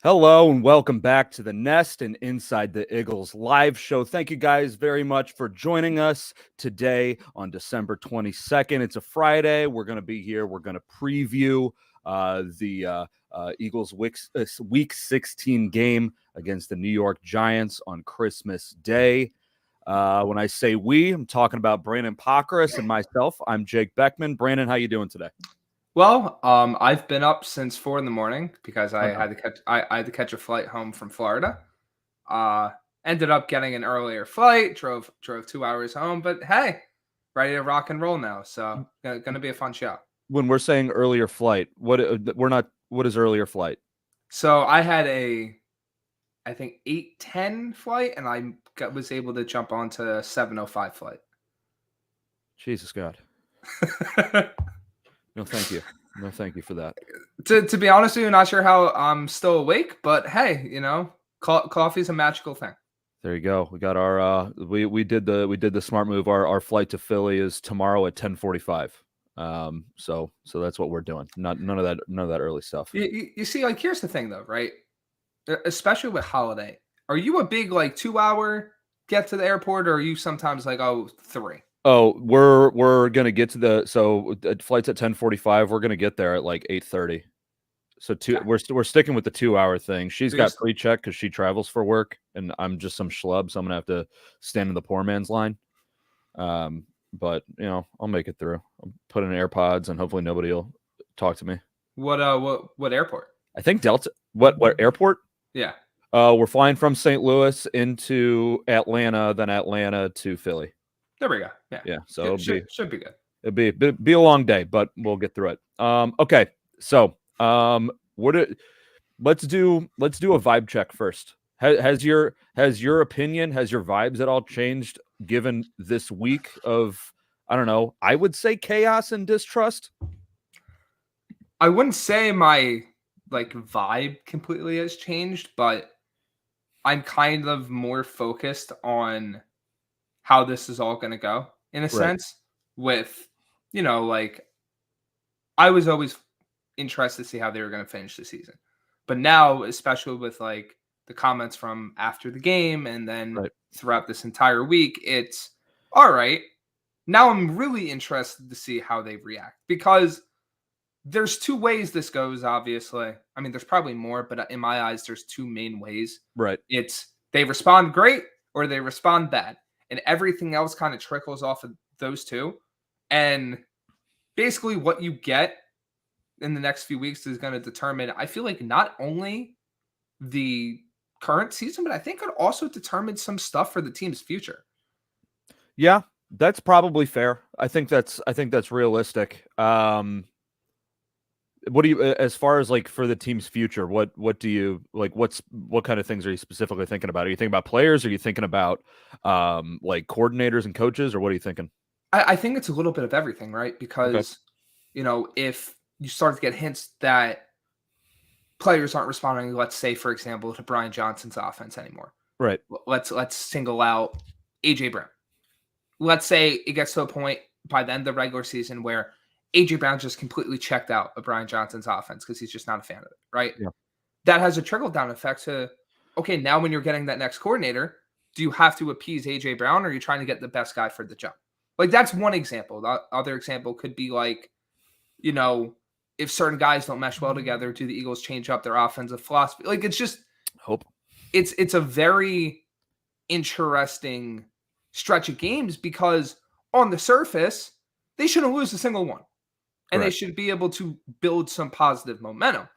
Hello and welcome back to the Nest and Inside the Iggles live show. Thank you guys very much for joining us today on December 22nd. It's a Friday. We're going to be here. We're going to preview the Eagles week 16 game against the New York Giants on Christmas Day. When I say we, I'm talking about Brandon Pockrass and myself. I'm Jake Beckman. Brandon, how you doing today? Well, I've been up since 4 in the morning because I Okay. had to catch a flight home from Florida. Ended up getting an earlier flight, drove 2 hours home, but hey, ready to rock and roll now. So gonna be a fun show. When we're saying earlier flight, what is earlier flight? So I had I think 8:10 flight, and was able to jump onto a 7:05 flight. Jesus God. No, thank you. No, thank you for that. To be honest with you, not sure how I'm still awake, but hey, coffee's a magical thing. There you go. We got our we did the smart move. Our flight to Philly is tomorrow at 10:45. So that's what we're doing. None of that early stuff. You see, like, here's the thing though, right? Especially with holiday, are you a big 2 hour get to the airport, or are you sometimes like 3? Oh, we're gonna get to the flight's at 10:45. We're gonna get there at like 8:30. So we're sticking with the 2 hour thing. She's got pre-check because she travels for work, and I'm just some schlub, so I'm gonna have to stand in the poor man's line. But I'll make it through. I'll put in AirPods, and hopefully nobody will talk to me. What airport? I think Delta. What airport? Yeah. We're flying from St. Louis into Atlanta, then Atlanta to Philly. There we go. Yeah. So should be good. It'll be a long day, but we'll get through it. Okay. So let's do a vibe check first. Has your opinion, has your vibes at all changed given this week of, I don't know, I would say chaos and distrust? I wouldn't say my vibe completely has changed, but I'm kind of more focused on how this is all going to go in a sense with, I was always interested to see how they were going to finish the season. But now, especially with the comments from after the game and then throughout this entire week, it's all right. Now I'm really interested to see how they react, because there's two ways this goes, obviously. I mean, there's probably more, but in my eyes, there's two main ways. Right. It's they respond great or they respond bad. And everything else kind of trickles off of those two. And basically what you get in the next few weeks is going to determine, I feel like, not only the current season, but I think it also determines some stuff for the team's future. Yeah, that's probably fair. I think that's realistic. What do you, as far as for the team's future, what do you what kind of things are you specifically thinking about? Are you thinking about players? Are you thinking about coordinators and coaches, or what are you thinking? I think it's a little bit of everything, right? Because, if you start to get hints that players aren't responding, let's say, for example, to Brian Johnson's offense anymore. Right. Let's single out AJ Brown. Let's say it gets to a point by the end of the regular season where AJ Brown just completely checked out of Brian Johnson's offense because he's just not a fan of it, right? Yeah. That has a trickle-down effect to, okay, now when you're getting that next coordinator, do you have to appease AJ Brown, or are you trying to get the best guy for the job? That's one example. The other example could be if certain guys don't mesh well together, do the Eagles change up their offensive philosophy? It's just hope. It's a very interesting stretch of games, because on the surface, they shouldn't lose a single one. And they should be able to build some positive momentum.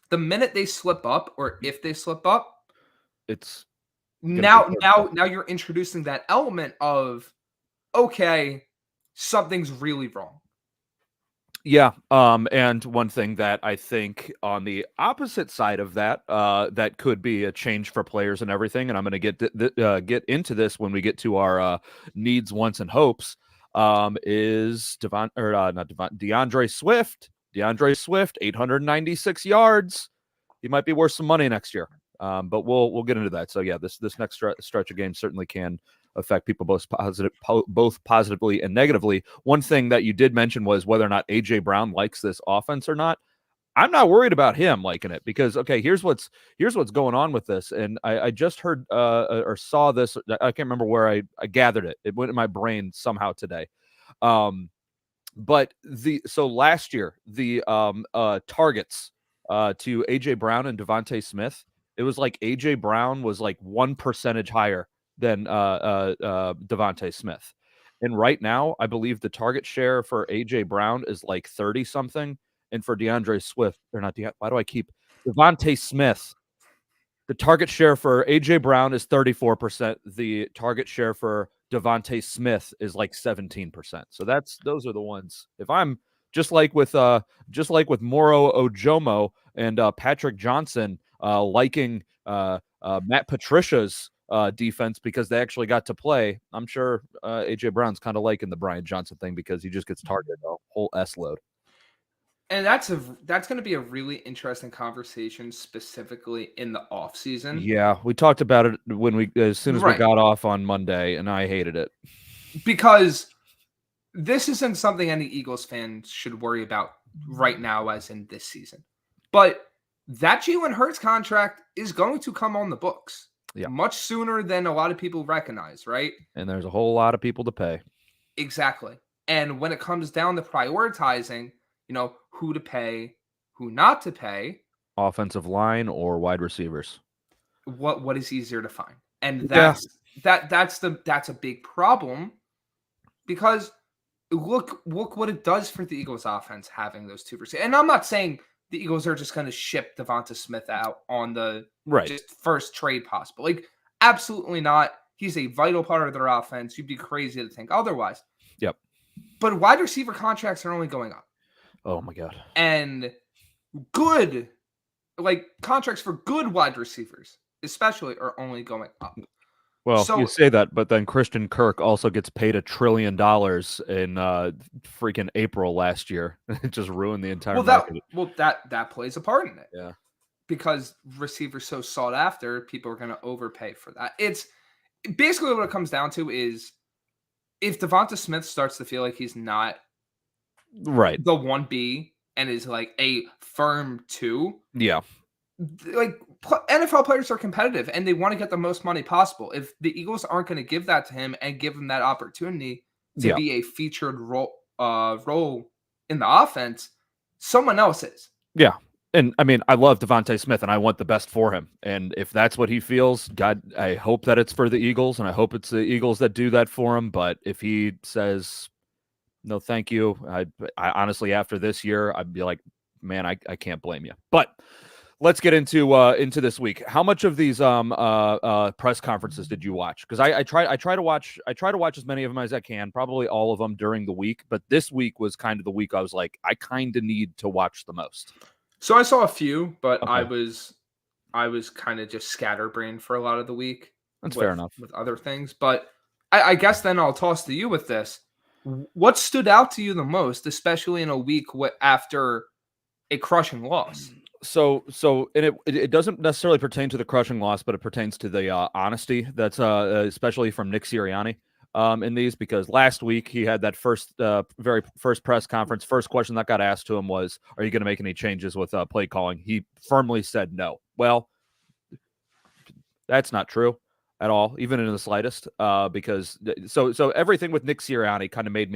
The minute they slip up, or if they slip up, it's now you're introducing that element of, okay, something's really wrong. Yeah. And one thing that I think on the opposite side of that, that could be a change for players and everything, and I'm going to get into this when we get to our needs, wants, and hopes. Is DeAndre Swift. DeAndre Swift, 896 yards. He might be worth some money next year. But we'll get into that. So yeah, this next stretch of games certainly can affect people both positively and negatively. One thing that you did mention was whether or not AJ Brown likes this offense or not. I'm not worried about him liking it because okay, here's what's going on with this, and I just heard or saw this. I can't remember where I gathered it. It went in my brain somehow today. But so last year the targets to AJ Brown and Devontae Smith, it was like AJ Brown was like 1% higher than Devontae Smith. And right now, I believe the target share for AJ Brown is like 30 something. And for DeAndre Swift, or not, why do I keep Devontae Smith? The target share for AJ Brown is 34%. The target share for Devontae Smith is like 17%. So those are the ones. If I'm just like with Moro Ojomo and Patrick Johnson liking Matt Patricia's defense because they actually got to play, I'm sure AJ Brown's kind of liking the Brian Johnson thing because he just gets targeted a whole S load. And that's going to be a really interesting conversation, specifically in the off season. Yeah, we talked about it as soon as we got off on Monday, and I hated it because this isn't something any Eagles fans should worry about right now, as in this season. But that Jalen Hurts contract is going to come on the books much sooner than a lot of people recognize, right? And there's a whole lot of people to pay. Exactly. And when it comes down to prioritizing, who to pay, who not to pay, offensive line or wide receivers, what is easier to find? And that's a big problem because look what it does for the Eagles offense having those two receivers. And I'm not saying the Eagles are just going to ship Devonta Smith out on the just first trade possible. Like, absolutely not. He's a vital part of their offense. You'd be crazy to think otherwise. Yep. But wide receiver contracts are only going up. Oh my God. And good, like, contracts for good wide receivers, especially, are only going up. Well, you say that, but then Christian Kirk also gets paid $1 trillion in freaking April last year. It just ruined the entire market. That plays a part in it. Yeah. Because receivers so sought after, people are going to overpay for that. It's basically what it comes down to is if Devonta Smith starts to feel like he's not the 1B and is like a firm 2. Yeah. Like, NFL players are competitive and they want to get the most money possible. If the Eagles aren't going to give that to him and give him that opportunity to be a featured role in the offense, someone else is. Yeah. And I mean, I love Devontae Smith and I want the best for him. And if that's what he feels, God, I hope that it's for the Eagles and I hope it's the Eagles that do that for him. But if he says, no, thank you, I honestly, after this year, I'd be like, man, I can't blame you. But let's get into this week. How much of these press conferences did you watch? Because I try to watch as many of them as I can, probably all of them during the week. But this week was kind of the week I was like, I kind of need to watch the most. So I saw a few, but I was kind of just scatterbrained for a lot of the week. That's fair enough. With other things. But I guess then I'll toss to you with this. What stood out to you the most, especially in a week after a crushing loss? So and it doesn't necessarily pertain to the crushing loss, but it pertains to the honesty that's especially from Nick Sirianni in these, because last week he had that very first press conference. First question that got asked to him was, "Are you going to make any changes with play calling?" He firmly said no. Well, that's not true at all, even in the slightest, because so everything with Nick Sirianni kind of made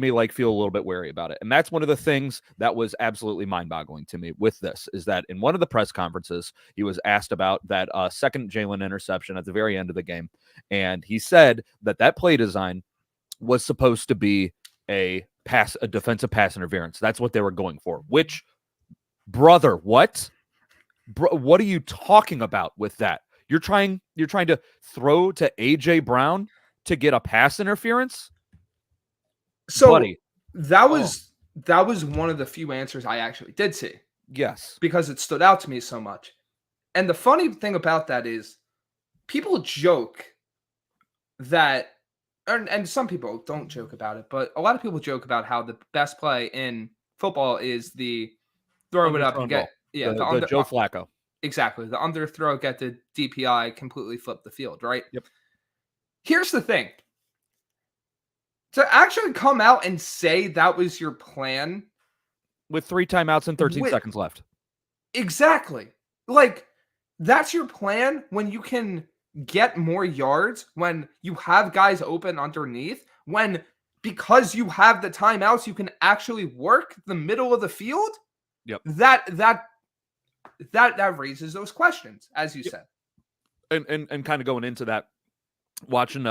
me like feel a little bit wary about it. And that's one of the things that was absolutely mind-boggling to me with this, is that in one of the press conferences, he was asked about that second Jalen interception at the very end of the game. And he said that play design was supposed to be a defensive pass interference. That's what they were going for, which, brother, what are you talking about with that? You're trying to throw to AJ Brown to get a pass interference? So, buddy, that was one of the few answers I actually did see. Yes. Because it stood out to me so much. And the funny thing about that is people joke that, and some people don't joke about it, but a lot of people joke about how the best play in football is the throw it up and get the Joe Flacco. Exactly. The underthrow, get the DPI, completely flip the field, right? Yep. Here's the thing. To actually come out and say that was your plan with 3 timeouts and 13 seconds left. Exactly. Like, that's your plan when you can get more yards, when you have guys open underneath, when because you have the timeouts, you can actually work the middle of the field. Yep. That raises those questions, as you said. And kind of going into that, watching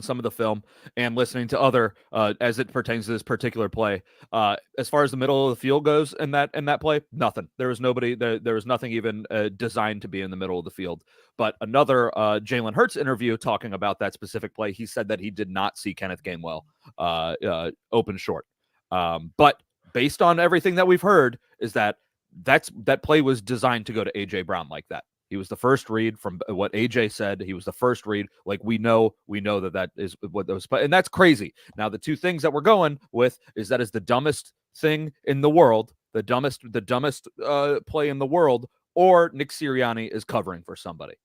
some of the film and listening to other as it pertains to this particular play, as far as the middle of the field goes in that play, nothing. There was nobody there was nothing even designed to be in the middle of the field. But another Jalen Hurts interview talking about that specific play, he said that he did not see Kenneth Gainwell open short, but based on everything that we've heard is that play was designed to go to AJ Brown like that. He was the first read from what AJ said. He was the first read. Like we know that is what those, and that's crazy. Now, the two things that we're going with is that is the dumbest thing in the world, the dumbest play in the world, or Nick Sirianni is covering for somebody.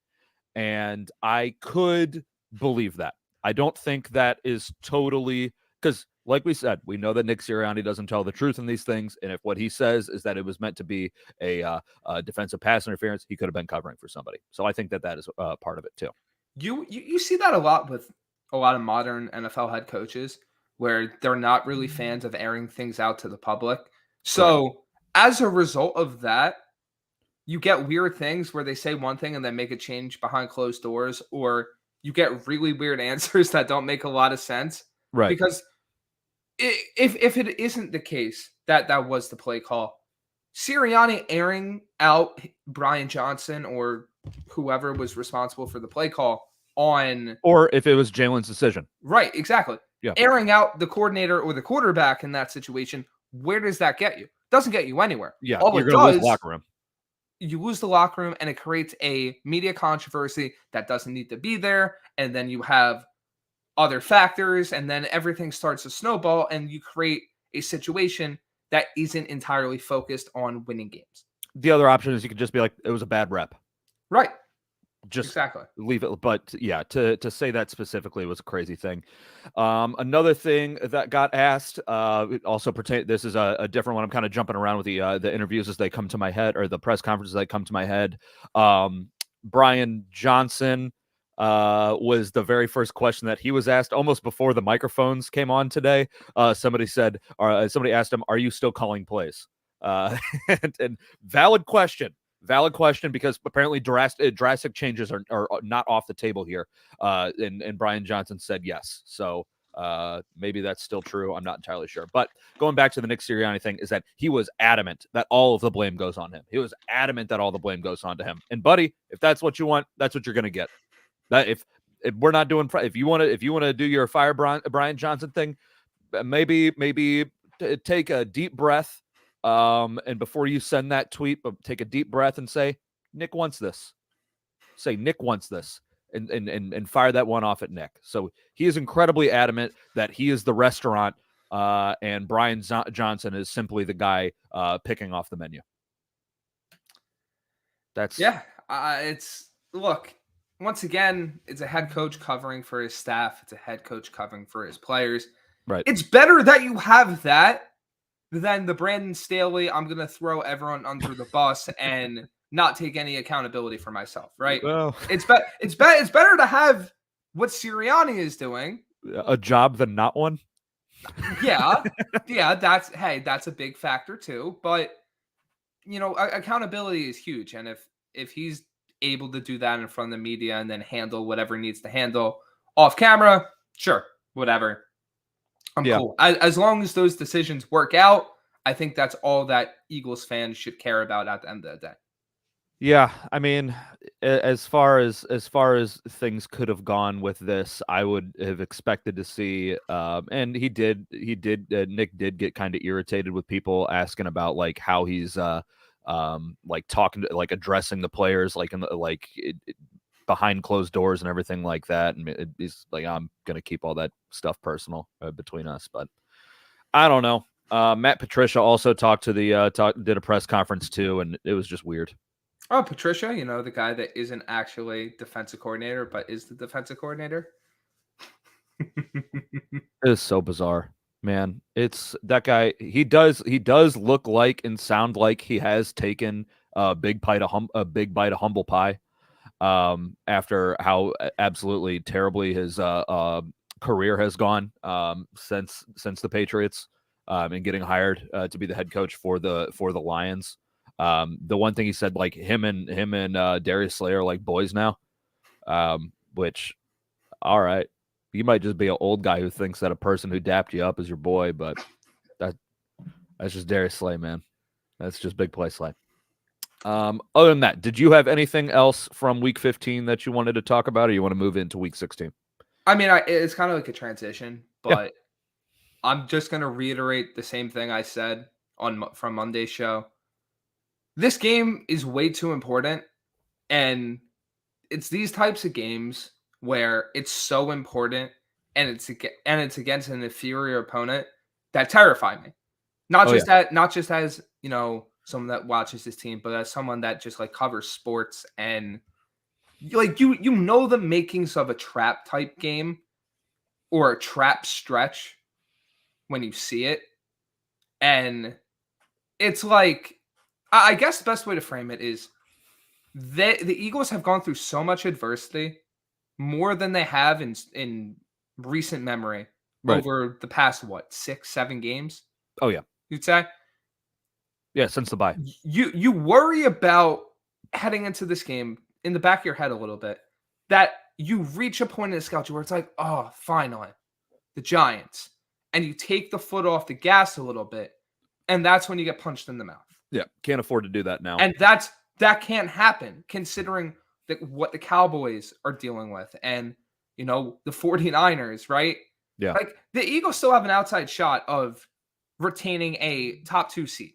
And I could believe that. I don't think that is totally, because like we said, we know that Nick Sirianni doesn't tell the truth in these things. And if what he says is that it was meant to be a defensive pass interference, he could have been covering for somebody. So I think that is part of it too. You see that a lot with a lot of modern NFL head coaches where they're not really fans of airing things out to the public. So as a result of that, you get weird things where they say one thing and then make a change behind closed doors, or you get really weird answers that don't make a lot of sense. Right. Because if it isn't the case that was the play call, Sirianni airing out Brian Johnson or whoever was responsible for the play call on, or if it was Jalen's decision. Right, exactly. Yeah. Airing out the coordinator or the quarterback in that situation, where does that get you? Doesn't get you anywhere. Yeah, all you're it going to does, lose the locker room. You lose the locker room, and it creates a media controversy that doesn't need to be there, and then you have other factors, and then everything starts to snowball, and you create a situation that isn't entirely focused on winning games. The other option is you could just be like, it was a bad rep. Right. Just exactly. Leave it. But yeah, to say that specifically was a crazy thing. Another thing that got asked, it also pertain. This is a different one. I'm kind of jumping around with the interviews as they come to my head, or the press conferences that come to my head. Brian Johnson was the very first question that he was asked almost before the microphones came on today. Somebody said, somebody asked him, "Are you still calling plays?" And valid question, because apparently drastic changes are not off the table here. And Brian Johnson said yes. So maybe that's still true. I'm not entirely sure. But going back to the Nick Sirianni thing, is that he was adamant that all of the blame goes on him. He was adamant that all the blame goes on to him. And buddy, if that's what you want, that's what you're going to get. That if we're not doing, if you want to do your fire Brian Johnson thing, maybe take a deep breath. And before you send that tweet, take a deep breath and say, Nick wants this. Say Nick wants this, and fire that one off at Nick. So he is incredibly adamant that he is the restaurant, and Brian Johnson is simply the guy picking off the menu. Look, once again, it's a head coach covering for his staff. It's a head coach covering for his players. Right. It's better that you have that than the Brandon Staley, I'm going to throw everyone under the bus and not take any accountability for myself, right? Well, it's better to have what Sirianni is doing. A job than not one. Yeah, that's a big factor too. But accountability is huge, and if he's able to do that in front of the media and then handle whatever needs to handle off camera, sure, whatever. I'm cool. As long as those decisions work out, I think that's all that Eagles fans should care about at the end of the day. Yeah, I mean, as far as things could have gone with this, I would have expected to see, and Nick did get kind of irritated with people asking about like how he's like talking to, like addressing the players, like in the, behind closed doors and everything like that. And he's like, I'm gonna keep all that stuff personal between us, but I don't know. Matt Patricia also talked to did a press conference too, and it was just weird. Oh, Patricia, the guy that isn't actually defensive coordinator, but is the defensive coordinator. It is so bizarre. Man, it's that guy. He does look like and sound like he has taken a big bite of humble pie. After how absolutely terribly his career has gone since the Patriots and getting hired to be the head coach for the Lions. The one thing he said, like him and Darius Slay are like boys now, which all right, you might just be an old guy who thinks that a person who dapped you up is your boy, but that's just Darius Slay, man. That's just big play Slay. Other than that, did you have anything else from week 15 that you wanted to talk about, or you want to move into week 16? I mean, it's kind of like a transition, but Yeah. I'm just going to reiterate the same thing I said from Monday's show. This game is way too important, and it's these types of games where it's so important and it's against an inferior opponent that terrify me. Not just as, someone that watches this team, but as someone that just like covers sports and like you know the makings of a trap type game or a trap stretch when you see it. And it's like, I guess the best way to frame it is the Eagles have gone through so much adversity, more than they have in recent memory over the past 6-7 games. Oh yeah, you'd say. Yeah, since the bye. You worry about heading into this game in the back of your head a little bit that you reach a point in the schedule where it's like, oh, finally, the Giants, and you take the foot off the gas a little bit, and that's when you get punched in the mouth. Yeah, can't afford to do that now. And that can't happen considering what the Cowboys are dealing with and, the 49ers, right? Yeah. Like the Eagles still have an outside shot of retaining a top 2 seed.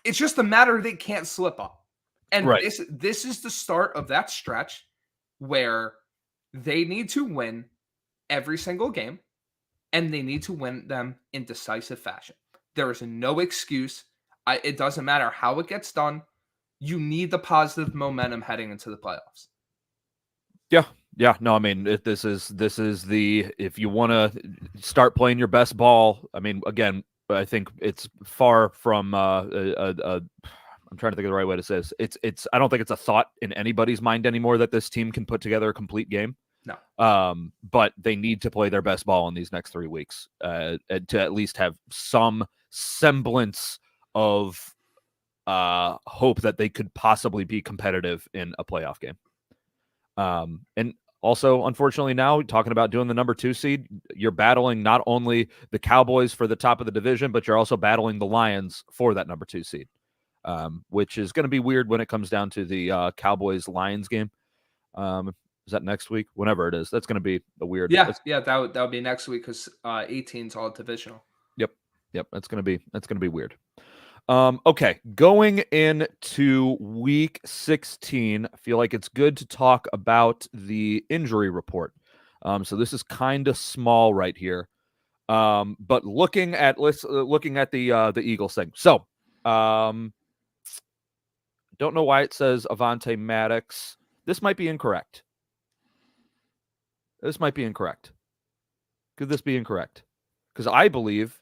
It's just a matter they can't slip up. And this is the start of that stretch where they need to win every single game and they need to win them in decisive fashion. There is no excuse. It doesn't matter how it gets done. You need the positive momentum heading into the playoffs. Yeah. No, I mean, this is if you want to start playing your best ball. I mean, again, I think it's far from I'm trying to think of the right way to say this. It's I don't think it's a thought in anybody's mind anymore that this team can put together a complete game. No. But they need to play their best ball in these next 3 weeks to at least have some semblance of hope that they could possibly be competitive in a playoff game. And also, unfortunately, now talking about doing the number 2 seed, you're battling not only the Cowboys for the top of the division, but you're also battling the Lions for that number 2 seed, which is going to be weird when it comes down to the Cowboys-Lions game. Is that next week? Whenever it is, that's going to be the weird. Yeah, that would be next week because 18 is all divisional. Yep, that's going to be weird. Okay, going into week 16, I feel like it's good to talk about the injury report. So this is kind of small right here, but looking at the Eagles thing. So, don't know why it says Avonte Maddox. This might be incorrect. Could this be incorrect? Because I believe.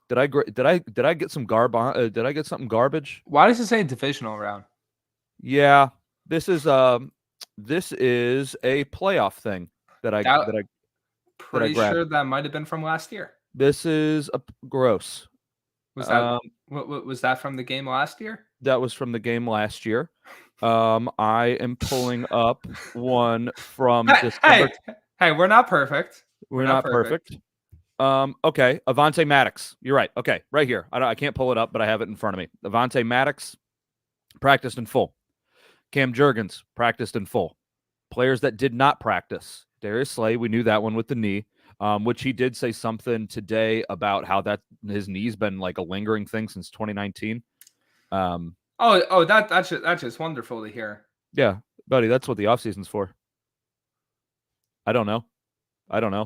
Did I get some did I get something garbage? Why does it say divisional round? Yeah, this is a playoff thing that I pretty sure that might have been from last year. This is gross. Was that was that from the game last year? That was from the game last year. I am pulling up one from December. Hey, we're not perfect. We're not perfect. Okay, Avonte Maddox. You're right. Okay, right here. I can't pull it up, but I have it in front of me. Avonte Maddox practiced in full. Cam Jurgens practiced in full. Players that did not practice. Darius Slay, we knew that one with the knee, which he did say something today about how that his knee's been like a lingering thing since 2019. That's just wonderful to hear. Yeah, buddy, that's what the offseason's for. I don't know.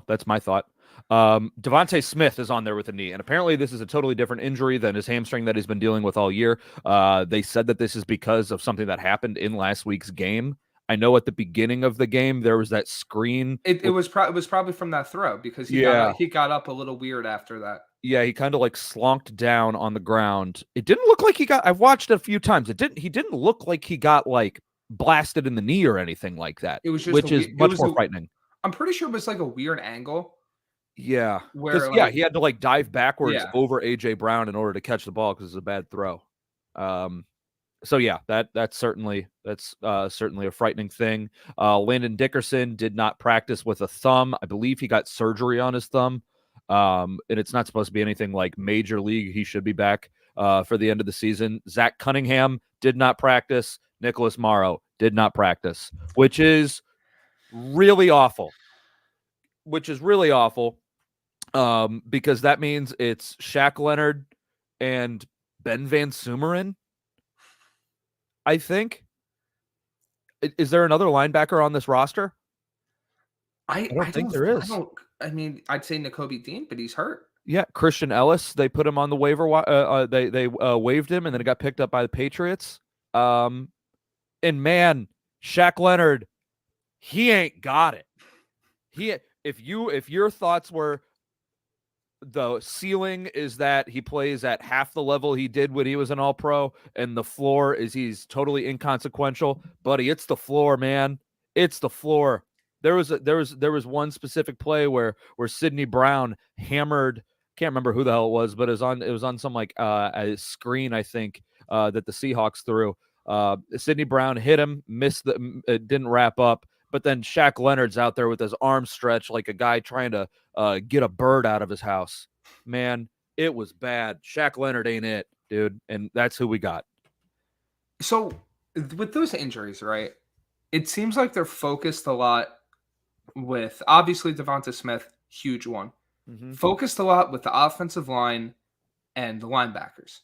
That's my thought. Devontae Smith is on there with a knee, and apparently this is a totally different injury than his hamstring that he's been dealing with all year. They said that this is because of something that happened in last week's game. I know at the beginning of the game there was that screen. It was probably from that throw because he got up a little weird after that. Yeah, he kind of like slonked down on the ground. It didn't look like he got. I've watched it a few times. He didn't look like he got like blasted in the knee or anything like that. It was just which is much more frightening. I'm pretty sure it was like a weird angle. Yeah, where he had to like dive backwards over AJ Brown in order to catch the ball because it's a bad throw. So yeah, that's certainly a frightening thing. Landon Dickerson did not practice with a thumb. I believe he got surgery on his thumb. And it's not supposed to be anything like major league. He should be back for the end of the season. Zach Cunningham did not practice. Nicholas Morrow did not practice, which is really awful. Because that means it's Shaq Leonard and Ben Van Sumeren, I think. Is there another linebacker on this roster? I don't think there is. I'd say Nakobe Dean, but he's hurt. Yeah, Christian Ellis. They put him on the waiver. They waived him, and then it got picked up by the Patriots. And man, Shaq Leonard, he ain't got it. If your thoughts were the ceiling is that he plays at half the level he did when he was an All-Pro, and the floor is he's totally inconsequential, buddy, it's the floor, man. It's the floor. There was one specific play where Sidney Brown hammered, can't remember who the hell it was, but it was on some like a screen, I think, that the Seahawks threw. Sidney Brown hit him, missed it didn't wrap up, but then Shaq Leonard's out there with his arms stretched like a guy trying to get a bird out of his house. Man, it was bad. Shaq Leonard ain't it, dude, and that's who we got. So with those injuries, right, it seems like they're focused a lot with, obviously, Devonta Smith, huge one. Mm-hmm. Focused a lot with the offensive line and the linebackers.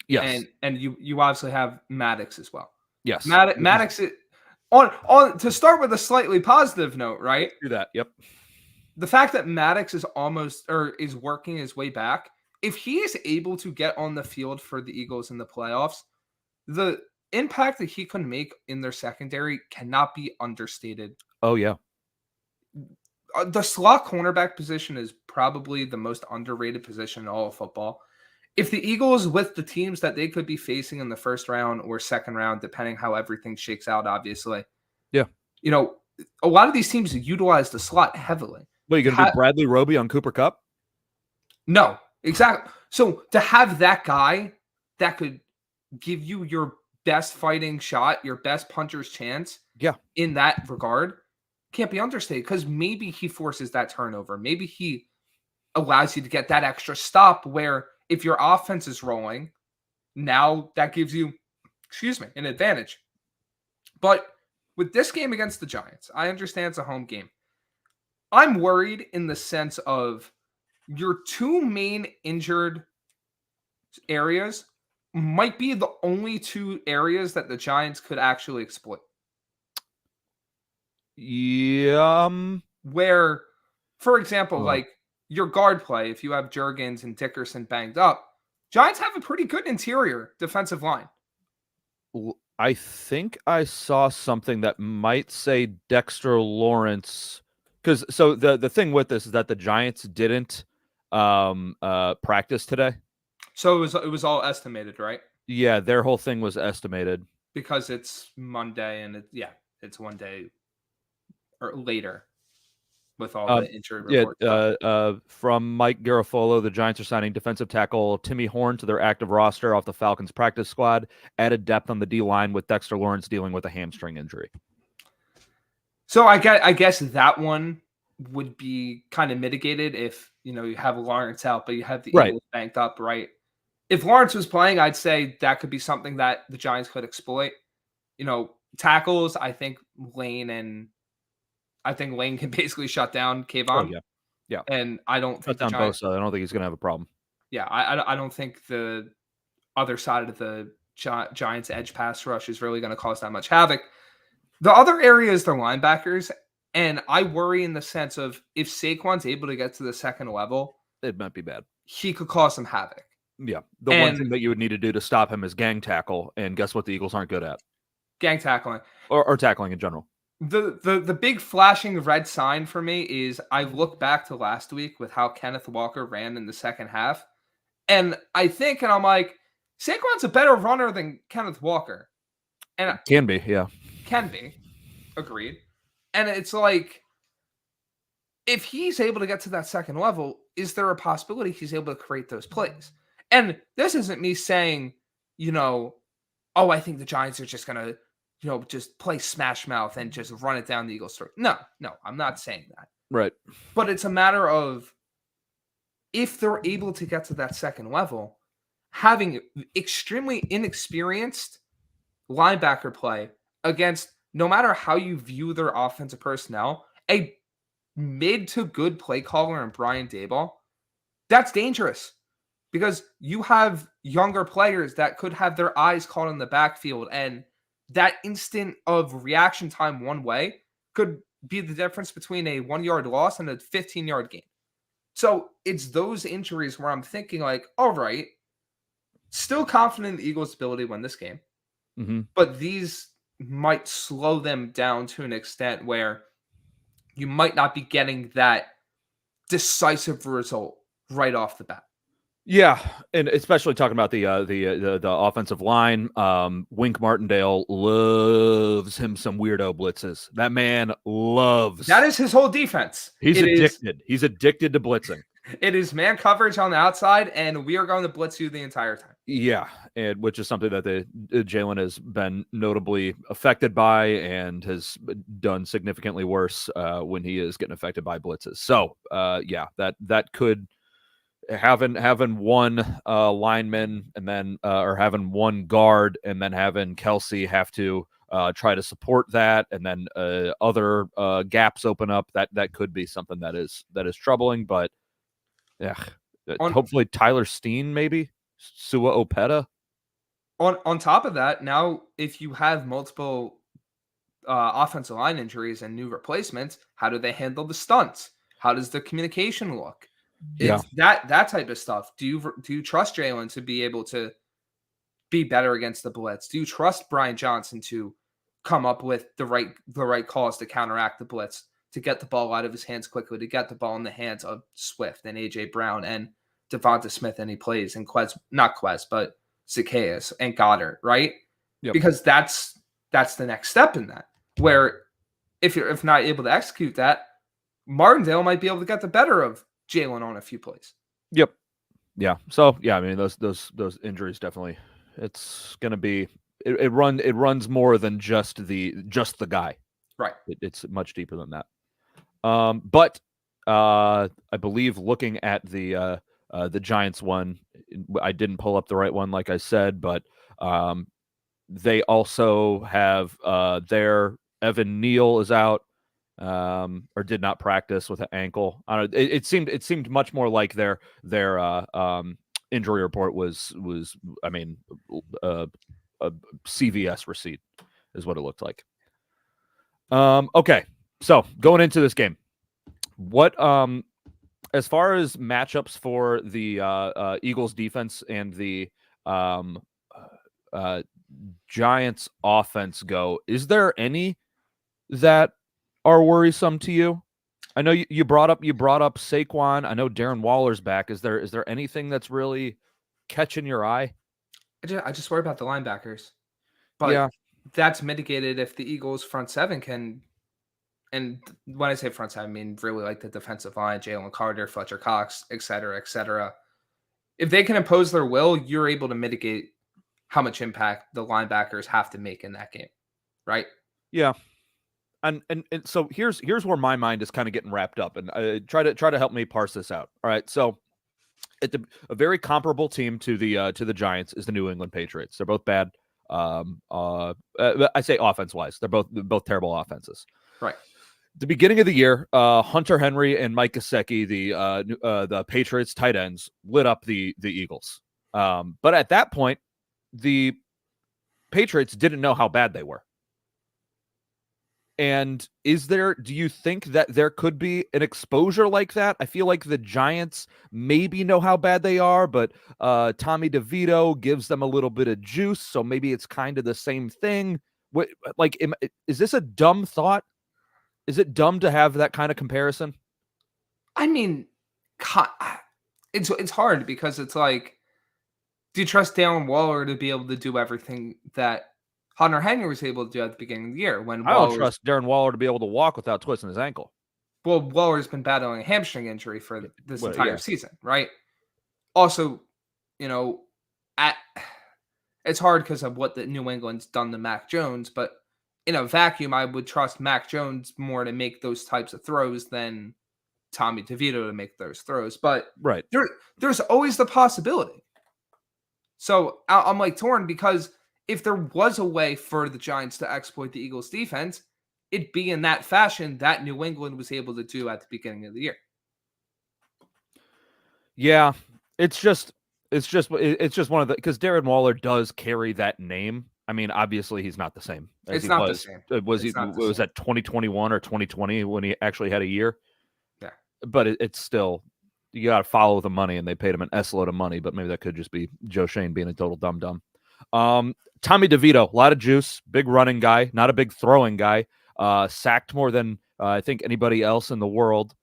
Yes. And you obviously have Maddox as well. Yes. Maddox on to start with a slightly positive note, right? Do that. Yep. The fact that Maddox is is working his way back, if he is able to get on the field for the Eagles in the playoffs, the impact that he can make in their secondary cannot be understated. Oh, yeah. The slot cornerback position is probably the most underrated position in all of football. If the Eagles, with the teams that they could be facing in the first round or second round, depending how everything shakes out, obviously. Yeah. A lot of these teams utilize the slot heavily. What, you going to do Bradley Roby on Cooper Kupp? No, exactly. So to have that guy that could give you your best fighting shot, your best puncher's chance, in that regard, can't be understated, because maybe he forces that turnover. Maybe he allows you to get that extra stop where if your offense is rolling, now that gives you, an advantage. But with this game against the Giants, I understand it's a home game. I'm worried in the sense of your two main injured areas might be the only two areas that the Giants could actually exploit. Where, for example, like your guard play, if you have Juergens and Dickerson banged up, Giants have a pretty good interior defensive line. I think I saw something that might say Dexter Lawrence, because the thing with this is that the Giants didn't practice today. So it was all estimated, right? Yeah, their whole thing was estimated because it's Monday and it's one day or later with all the injury reports. From Mike Garafolo, the Giants are signing defensive tackle Timmy Horn to their active roster off the Falcons practice squad. Added depth on the D-line with Dexter Lawrence dealing with a hamstring injury. So I guess that one would be kind of mitigated if, you have Lawrence out, but you have the Eagles banked up, right? If Lawrence was playing, I'd say that could be something that the Giants could exploit. Tackles, I think Lane can basically shut down Kayvon. Oh, yeah. And I don't think shut down Bosa. I don't think he's going to have a problem. Yeah, I don't think the other side of the Giants' edge pass rush is really going to cause that much havoc. The other area is their linebackers, and I worry in the sense of if Saquon's able to get to the second level, it might be bad. He could cause some havoc. Yeah, one thing that you would need to do to stop him is gang tackle, and guess what the Eagles aren't good at? Gang tackling. or tackling in general. The big flashing red sign for me is I look back to last week with how Kenneth Walker ran in the second half. And I'm like, Saquon's a better runner than Kenneth Walker. And Can be, yeah. Can be. Agreed. And it's like, if he's able to get to that second level, is there a possibility he's able to create those plays? And this isn't me saying, oh, I think the Giants are just going to, just play smash mouth and just run it down the Eagles' throat. No, I'm not saying that. Right. But it's a matter of, if they're able to get to that second level, having extremely inexperienced linebacker play against, no matter how you view their offensive personnel, a mid to good play caller in Brian Daboll, that's dangerous because you have younger players that could have their eyes caught in the backfield, and that instant of reaction time one way could be the difference between a 1-yard loss and a 15-yard gain. So it's those injuries where I'm thinking like, all right, still confident in the Eagles' ability to win this game, but these might slow them down to an extent where you might not be getting that decisive result right off the bat. Yeah, and especially talking about the offensive line, Wink Martindale loves him some weirdo blitzes. That man loves. That is his whole defense. He's addicted. He's addicted to blitzing. It is man coverage on the outside, and we are going to blitz you the entire time. Yeah, and which is something that Jalen has been notably affected by and has done significantly worse when he is getting affected by blitzes. So, yeah, that could. Having one lineman and then or having one guard and then having Kelsey have to try to support that, and then other gaps open up, that could be something that is troubling. But yeah, hopefully Tyler Steen, maybe Sua Opeta. On top of that, now if you have multiple offensive line injuries and new replacements, how do they handle the stunts? How does the communication look? It's that type of stuff. Do you trust Jalen to be able to be better against the blitz? Do you trust Brian Johnson to come up with the right calls to counteract the blitz, to get the ball out of his hands quickly, to get the ball in the hands of Swift and AJ Brown and Devonta Smith and he plays, and not Quez, but Zacchaeus and Goddard, right? Yep. Because that's the next step in that. Where if not able to execute that, Martindale might be able to get the better of Jalen on a few plays. Yep. Yeah. So yeah, I mean those injuries definitely. It's gonna be it runs more than just the guy. Right. It's much deeper than that. But I believe looking at the Giants one, I didn't pull up the right one like I said, but they also have their Evan Neal is out. Or did not practice with an ankle. I don't know. It seemed much more like their injury report was I mean a CVS receipt is what it looked like. Okay, so going into this game, what as far as matchups for the Eagles defense and the Giants offense go, is there any that are worrisome to you? I know you brought up Saquon. I know Darren Waller's back. Is there anything that's really catching your eye? I just worry about the linebackers. But that's mitigated if the Eagles front seven can, and when I say front seven, I mean really like the defensive line, Jalen Carter, Fletcher Cox, et cetera, et cetera. If they can impose their will, you're able to mitigate how much impact the linebackers have to make in that game, right? Yeah. And so here's where my mind is kind of getting wrapped up, and try to help me parse this out. All right, so a very comparable team to the Giants is the New England Patriots. They're both bad. I say offense wise, they're both terrible offenses. Right. The beginning of the year, Hunter Henry and Mike Gesicki, the Patriots tight ends, lit up the Eagles. But at that point, the Patriots didn't know how bad they were. And do you think that there could be an exposure like that? I feel like the Giants maybe know how bad they are, but Tommy DeVito gives them a little bit of juice, so maybe it's kind of the same thing. What, like, is this a dumb thought? Is it dumb to have that kind of comparison? I mean, it's hard because it's like, do you trust Darren Waller to be able to do everything that Hunter Henry was able to do at the beginning of the year when I don't trust Darren Waller to be able to walk without twisting his ankle. Well, Waller's been battling a hamstring injury for this entire season, right? Also, it's hard because of what the New England's done to Mac Jones, but in a vacuum, I would trust Mac Jones more to make those types of throws than Tommy DeVito to make those throws. But there's always the possibility. So I'm like torn because if there was a way for the Giants to exploit the Eagles defense, it'd be in that fashion that New England was able to do at the beginning of the year. Yeah, it's just one of the, because Darren Waller does carry that name. I mean, obviously he's not the same. It's not the same. Was that 2021 or 2020 when he actually had a year? Yeah, but it's still, you got to follow the money, and they paid him an S-load of money. But maybe that could just be Joe Shane being a total dum-dum. Tommy DeVito, a lot of juice, big running guy, not a big throwing guy. Sacked more than I think anybody else in the world.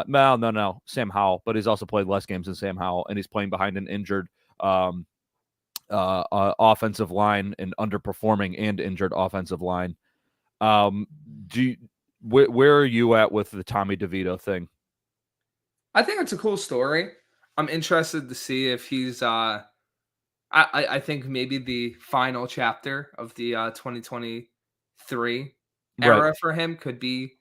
No, Sam Howell, but he's also played less games than Sam Howell, and he's playing behind an injured offensive line, and underperforming and injured offensive line. Where are you at with the Tommy DeVito thing? I think it's a cool story. I'm interested to see if he's I think maybe the final chapter of the 2023 era for him could be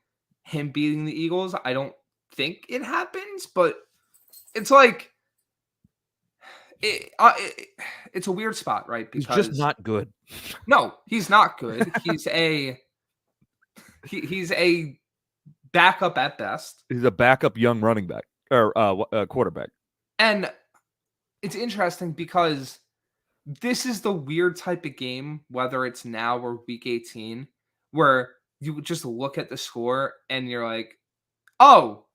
him beating the Eagles. I don't think it happens, but it's like it's a weird spot, right? Because he's just not good. No, he's not good. He's a backup at best. He's a backup young running back or quarterback. And it's interesting because this is the weird type of game, whether it's now or week 18, where you would just look at the score and you're like, oh,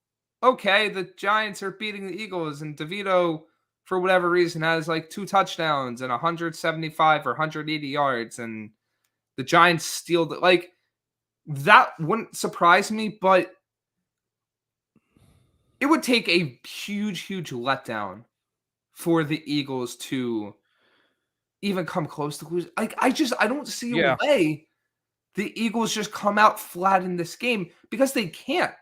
okay, the Giants are beating the Eagles, and DeVito, for whatever reason, has like 2 touchdowns and 175 or 180 yards, and the Giants steal the, like, that wouldn't surprise me, but it would take a huge letdown for the Eagles to even come close to lose. Like, I don't see a way the Eagles just come out flat in this game, because they can't.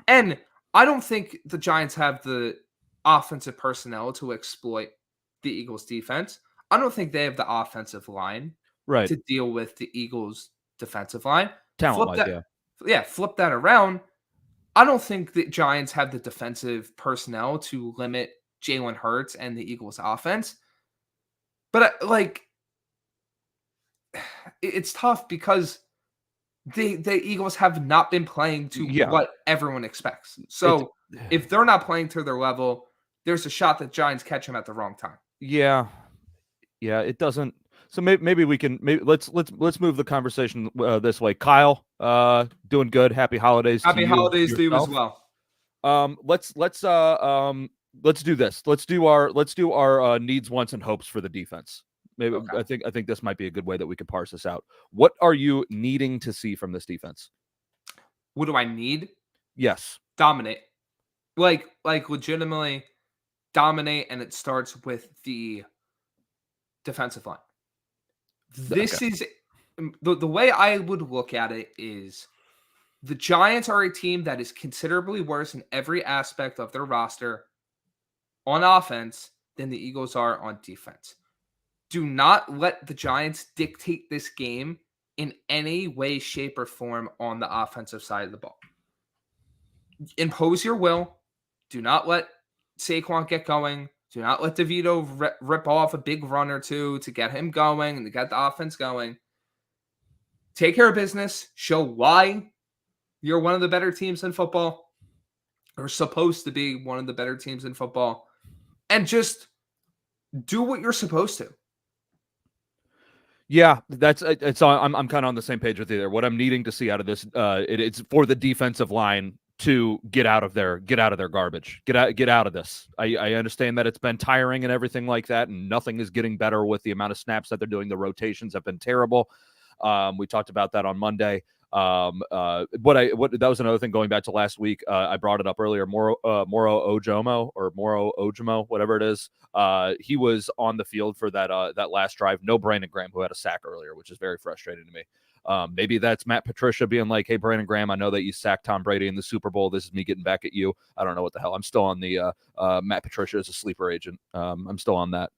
And I don't think the Giants have the offensive personnel to exploit the Eagles defense. I don't think they have the offensive line to deal with the Eagles defensive line. Flip that around. I don't think the Giants have the defensive personnel to limit Jalen Hurts and the Eagles offense. But it's tough because the Eagles have not been playing to what everyone expects. So if they're not playing to their level, there's a shot that Giants catch them at the wrong time. Yeah, it doesn't. So maybe we can let's move the conversation this way. Kyle, doing good. Happy holidays. Happy holidays to you as well. Let's do this. Let's do our needs, wants, and hopes for the defense. Maybe I think this might be a good way that we could parse this out. What are you needing to see from this defense? What do I need? Yes. Dominate. Like legitimately dominate, and it starts with the defensive line. This is the way I would look at it is the Giants are a team that is considerably worse in every aspect of their roster on offense than the Eagles are on defense. Do not let the Giants dictate this game in any way, shape, or form on the offensive side of the ball. Impose your will. Do not let Saquon get going. Do not let DeVito rip off a big run or two to get him going and to get the offense going. Take care of business. Show why you're one of the better teams in football, or supposed to be one of the better teams in football, and just do what you're supposed to. Yeah, I'm kind of on the same page with you there. What I'm needing to see out of this, it's for the defensive line to get out of their garbage, get out of this. I understand that it's been tiring and everything like that, and nothing is getting better with the amount of snaps that they're doing. The rotations have been terrible. We talked about that on Monday. That was another thing going back to last week. I brought it up earlier. Moro Ojimo, whatever it is. He was on the field for that last drive. No Brandon Graham, who had a sack earlier, which is very frustrating to me. Maybe that's Matt Patricia being like, "Hey, Brandon Graham, I know that you sacked Tom Brady in the Super Bowl. This is me getting back at you." I don't know what the hell. I'm still on the Matt Patricia as a sleeper agent. I'm still on that.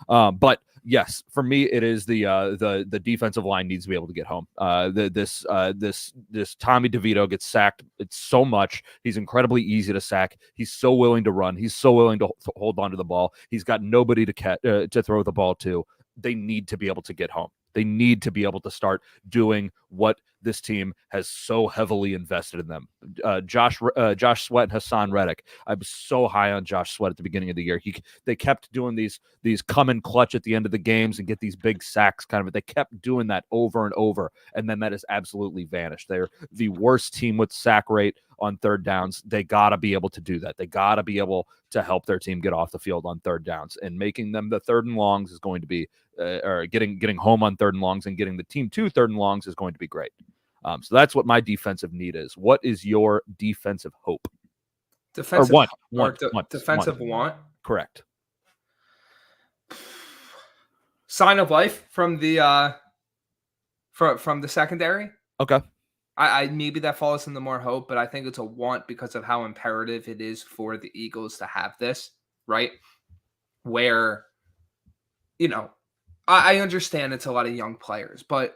But yes, for me, it is the defensive line needs to be able to get home. This Tommy DeVito gets sacked. It's so much. He's incredibly easy to sack. He's so willing to run. He's so willing to hold on to the ball. He's got nobody to throw the ball to. They need to be able to get home. They need to be able to start doing what this team has so heavily invested in them. Josh Sweat and Hassan Reddick. I was so high on Josh Sweat at the beginning of the year. They kept doing these come in clutch at the end of the games and get these big sacks kind of. They kept doing that over and over, and then that has absolutely vanished. They're the worst team with sack rate on third downs. They got to be able to do that. They got to be able to help their team get off the field on third downs, and making them the third and longs is going to be or getting home on third and longs and getting the team to third and longs is going to be great. So that's what my defensive need is. What is your defensive hope? Defensive defensive want? Correct. Sign of life from the secondary. Okay. I maybe that falls into more hope, but I think it's a want because of how imperative it is for the Eagles to have this, right? Where, I understand it's a lot of young players, but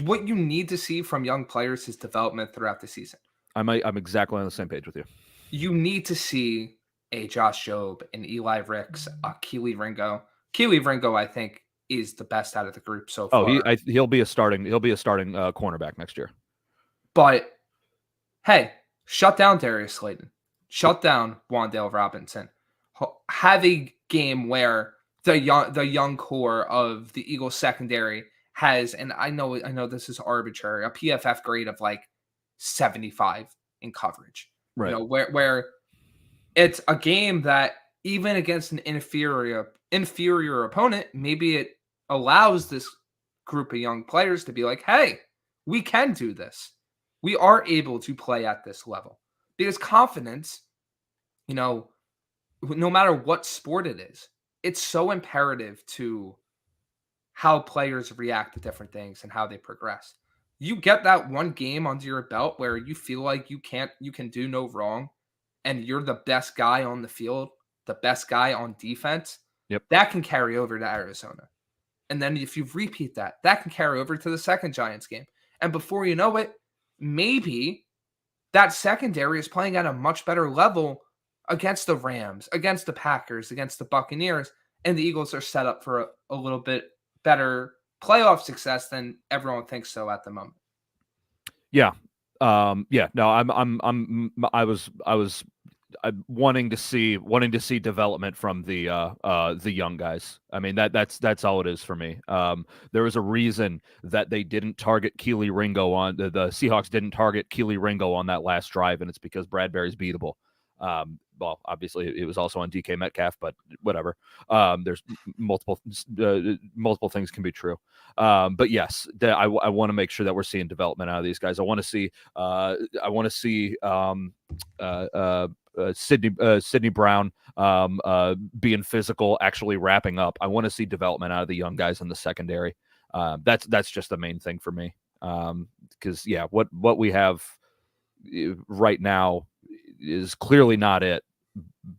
what you need to see from young players is development throughout the season. I'm exactly on the same page with you. You need to see a Josh Jobe, an Eli Ricks, a Keely Ringo. Keely Ringo, I think, is the best out of the group so far. He'll be a starting cornerback next year. But hey, shut down Darius Slayton. Shut down Wan'Dale Robinson. Have a game where the young core of the Eagles secondary has, and I know this is arbitrary, a PFF grade of like 75 in coverage. Right. Where it's a game that even against an inferior opponent, maybe it allows this group of young players to be like, hey, we can do this. We are able to play at this level. Because confidence, no matter what sport it is, it's so imperative to how players react to different things and how they progress. You get that one game under your belt where you feel like you can do no wrong and you're the best guy on the field, the best guy on defense. Yep. That can carry over to Arizona. And then if you repeat that can carry over to the second Giants game. And before you know it, maybe that secondary is playing at a much better level against the Rams, against the Packers, against the Buccaneers, and the Eagles are set up for a little bit better playoff success than everyone thinks so at the moment. Yeah. No, I was wanting to see development from the young guys. I mean, that's all it is for me. There was a reason that they didn't target Keely Ringo on the Seahawks didn't target Keely Ringo on that last drive, and it's because Bradbury's beatable. Well, obviously it was also on DK Metcalf, but whatever. There's multiple things can be true. But yes, I want to make sure that we're seeing development out of these guys. I want to see Sidney Brown being physical, actually wrapping up. I want to see development out of the young guys in the secondary. That's just the main thing for me. Because what we have right now is clearly not it,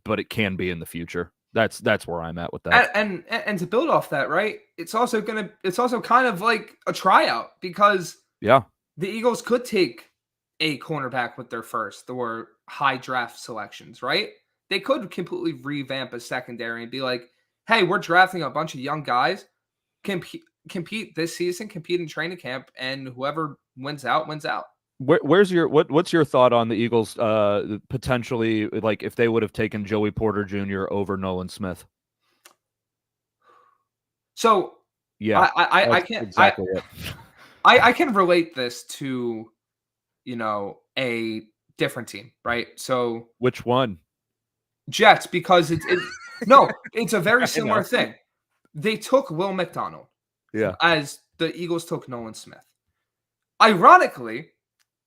but it can be in the future. That's where I'm at with that. And to build off that, right? It's also kind of like a tryout because the Eagles could take a cornerback with their first or high draft selections, right? They could completely revamp a secondary and be like, hey, we're drafting a bunch of young guys, compete this season, compete in training camp, and whoever wins out, wins out. What's your thought on the Eagles potentially, like if they would have taken Joey Porter Jr. over Nolan Smith? So yeah, I can't exactly I can relate this to a different team, right? So which one? Jets, because it's a very similar thing. They took Will McDonald, yeah, as the Eagles took Nolan Smith. Ironically,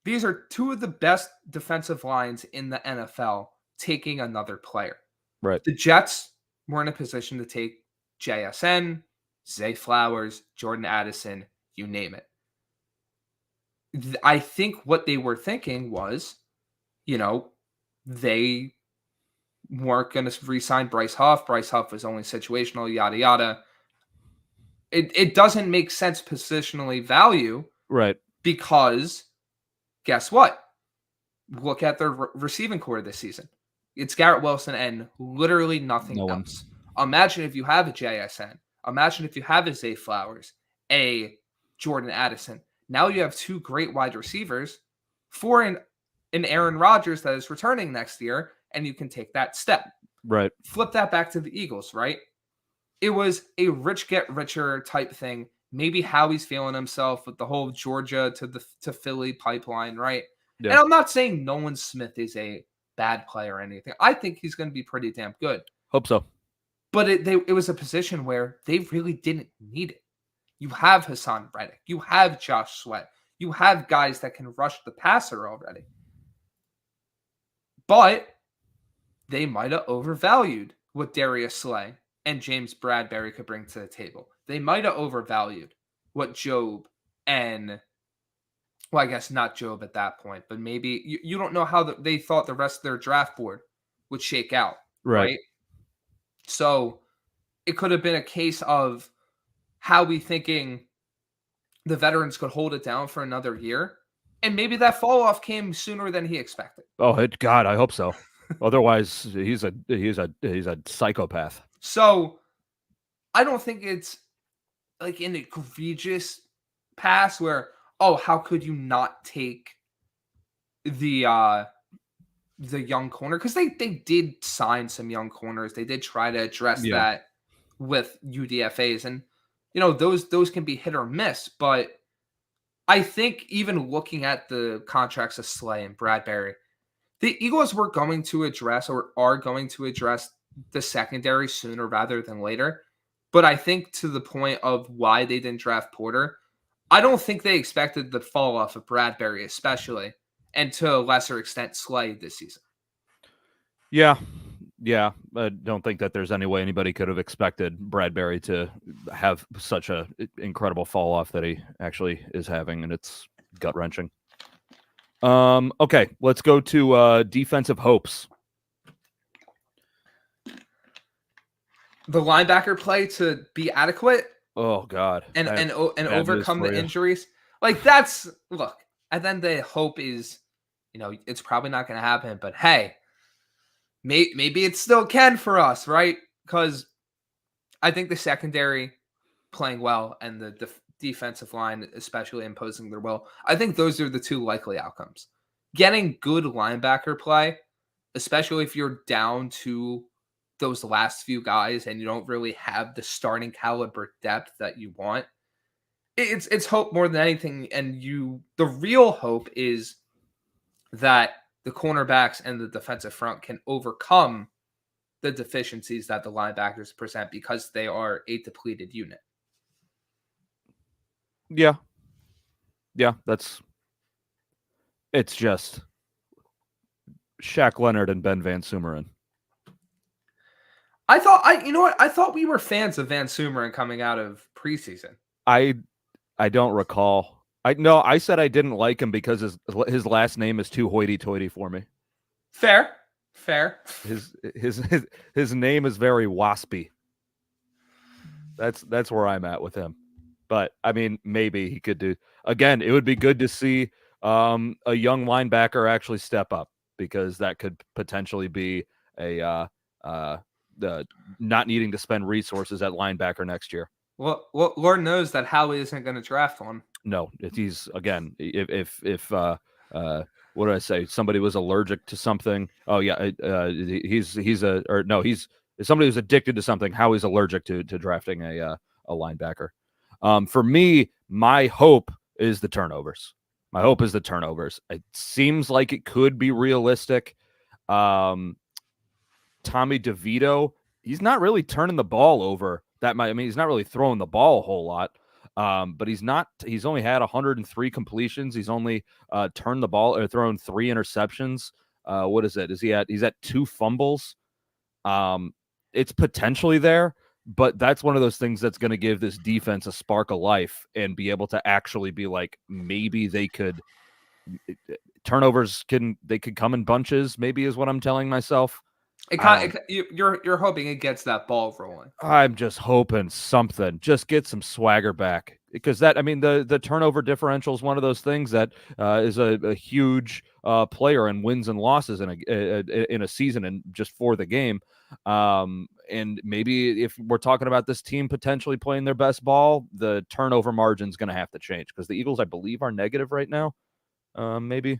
these are two of the best defensive lines in the NFL taking another player. Right. The Jets were in a position to take JSN, Zay Flowers, Jordan Addison, you name it. I think what they were thinking was, they weren't going to re-sign Bryce Huff. Bryce Huff was only situational, yada, yada. It doesn't make sense positionally value. Right. Because guess what? Look at their receiving core this season. It's Garrett Wilson and literally nothing else. Imagine if you have a JSN. Imagine if you have a Zay Flowers, a Jordan Addison. Now you have two great wide receivers for an Aaron Rodgers that is returning next year, and you can take that step. Right. Flip that back to the Eagles, right? It was a rich get richer type thing. Maybe Howie's feeling himself with the whole Georgia to Philly pipeline, right? Yeah. And I'm not saying Nolan Smith is a bad player or anything. I think he's going to be pretty damn good. Hope so. But it was a position where they really didn't need it. You have Hassan Reddick. You have Josh Sweat. You have guys that can rush the passer already. But they might have overvalued what Darius Slay and James Bradbury could bring to the table. They might have overvalued what Job and, well, I guess not Job at that point, but maybe you don't know how they thought the rest of their draft board would shake out, right? So it could have been a case of Howie thinking the veterans could hold it down for another year, and maybe that fall off came sooner than he expected. Oh God, I hope so. Otherwise, he's a psychopath. So I don't think it's like an egregious pass where, oh, how could you not take the young corner? Because they did sign some young corners. They did try to address that with UDFAs, and those can be hit or miss. But I think even looking at the contracts of Slay and Bradbury, the Eagles were going to address or are going to address the secondary sooner rather than later. But I think to the point of why they didn't draft Porter, I don't think they expected the fall off of Bradbury, especially, and to a lesser extent, Slay this season. Yeah. I don't think that there's any way anybody could have expected Bradbury to have such a incredible fall off that he actually is having, and it's gut wrenching. Okay, let's go to defensive hopes. The linebacker play to be adequate. Oh God, and overcome the injuries. Like look. And then the hope is, it's probably not going to happen. But hey, maybe it still can for us, right? Because I think the secondary playing well and the defensive line, especially imposing their will, I think those are the two likely outcomes. Getting good linebacker play, especially if you're down to those last few guys and you don't really have the starting caliber depth that you want. It's hope more than anything. And the real hope is that the cornerbacks and the defensive front can overcome the deficiencies that the linebackers present because they are a depleted unit. Yeah, it's just Shaq Leonard and Ben Van Sumeren. I thought we were fans of Van Sumeren coming out of preseason. I don't recall. I said I didn't like him because his last name is too hoity-toity for me. Fair. His name is very waspy. That's where I'm at with him. But I mean, maybe he could do. Again, it would be good to see a young linebacker actually step up, because that could potentially be a not needing to spend resources at linebacker next year. Well, Lord knows that Howie isn't going to draft one. No, he's again. If what did I say? Somebody was allergic to something. Oh yeah, if somebody was addicted to something, Howie's allergic to drafting a linebacker. For me, my hope is the turnovers. It seems like it could be realistic. Tommy DeVito, he's not really turning the ball over that much. I mean, he's not really throwing the ball a whole lot. But he's only had 103 completions. He's only turned the ball or thrown 3 interceptions. What is it? He's at 2 fumbles. It's potentially there, but that's one of those things that's going to give this defense a spark of life and be able to actually be like, maybe they could turnovers could come in bunches, maybe, is what I'm telling myself. You're hoping it gets that ball rolling. I'm just hoping something. Just get some swagger back, because the turnover differential is one of those things that is a huge player in wins and losses in a season and just for the game. And maybe if we're talking about this team potentially playing their best ball, the turnover margin is going to have to change, because the Eagles, I believe, are negative right now. Maybe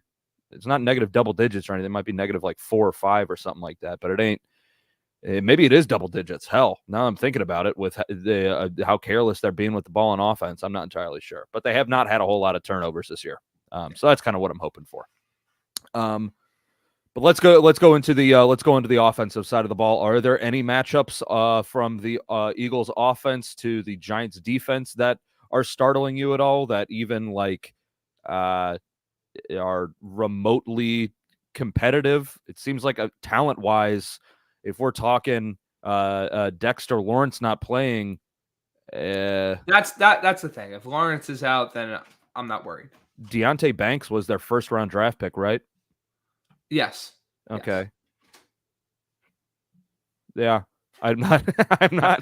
it's not negative double digits or anything. It might be negative like 4 or 5 or something like that, but it ain't. Maybe it is double digits. Hell, now I'm thinking about it with how careless they're being with the ball on offense. I'm not entirely sure, but they have not had a whole lot of turnovers this year. So that's kind of what I'm hoping for. But let's go into the offensive side of the ball. Are there any matchups from the Eagles offense to the Giants defense that are startling you at all, that even are remotely competitive? It seems like talent wise, if we're talking Dexter Lawrence not playing, that's the thing. If Lawrence is out, then I'm not worried. Deonte Banks was their first round draft pick, right? Yes. Okay. Yes. Yeah. I'm not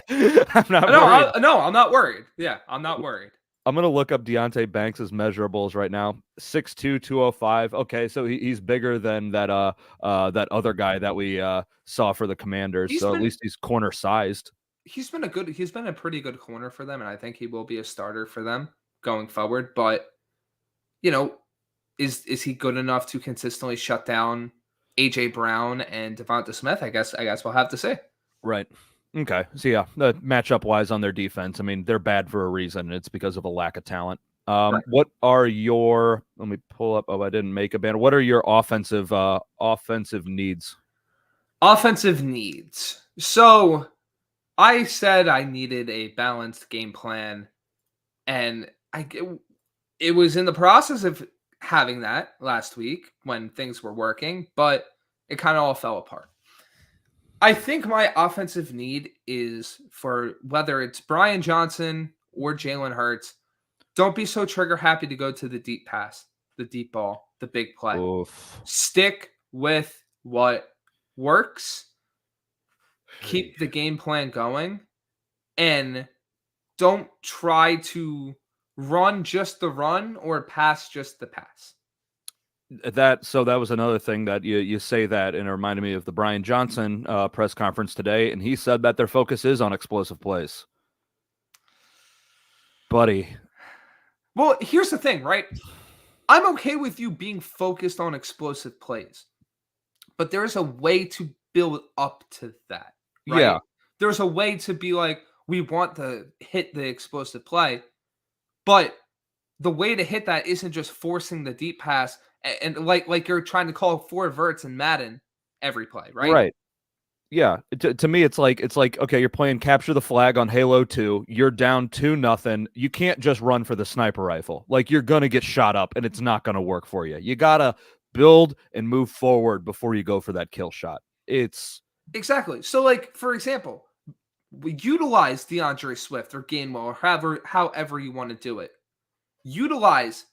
worried. No, I'm not worried. Yeah, I'm not worried. I'm going to look up Deonte Banks' measurables right now. 6'2", 205. Okay, so he's bigger than that other guy that we saw for the Commanders. At least he's corner sized. He's been a pretty good corner for them, and I think he will be a starter for them going forward. But is he good enough to consistently shut down AJ Brown and Devonta Smith? I guess we'll have to see. Right. Okay. So yeah, the matchup wise on their defense, I mean, they're bad for a reason. It's because of a lack of talent. Right. What are your? Let me pull up. Oh, I didn't make a banner. What are your offensive needs? Offensive needs. So I said I needed a balanced game plan, and it was in the process of having that last week when things were working, but it kind of all fell apart. I think my offensive need is for whether it's Brian Johnson or Jalen Hurts, don't be so trigger happy to go to the deep pass, the deep ball, the big play. Oof. Stick with what works. Keep the game plan going, and don't try to run just the run or pass just the pass. That was another thing that you say that, and it reminded me of the Brian Johnson press conference today, and he said that their focus is on explosive plays. Buddy. Well, here's the thing, right? I'm okay with you being focused on explosive plays, but there's a way to build up to that, right? Yeah. There's a way to be like, we want to hit the explosive play, but the way to hit that isn't just forcing the deep pass and like you're trying to call 4 verts in Madden every play, right? Right. Yeah. To me, it's like, okay, you're playing capture the flag on Halo 2. You're down 2-0. You can't just run for the sniper rifle. Like, you're going to get shot up, and it's not going to work for you. You got to build and move forward before you go for that kill shot. It's exactly. So, like, for example, we utilize DeAndre Swift or Gainwell or however you want to do it. Utilize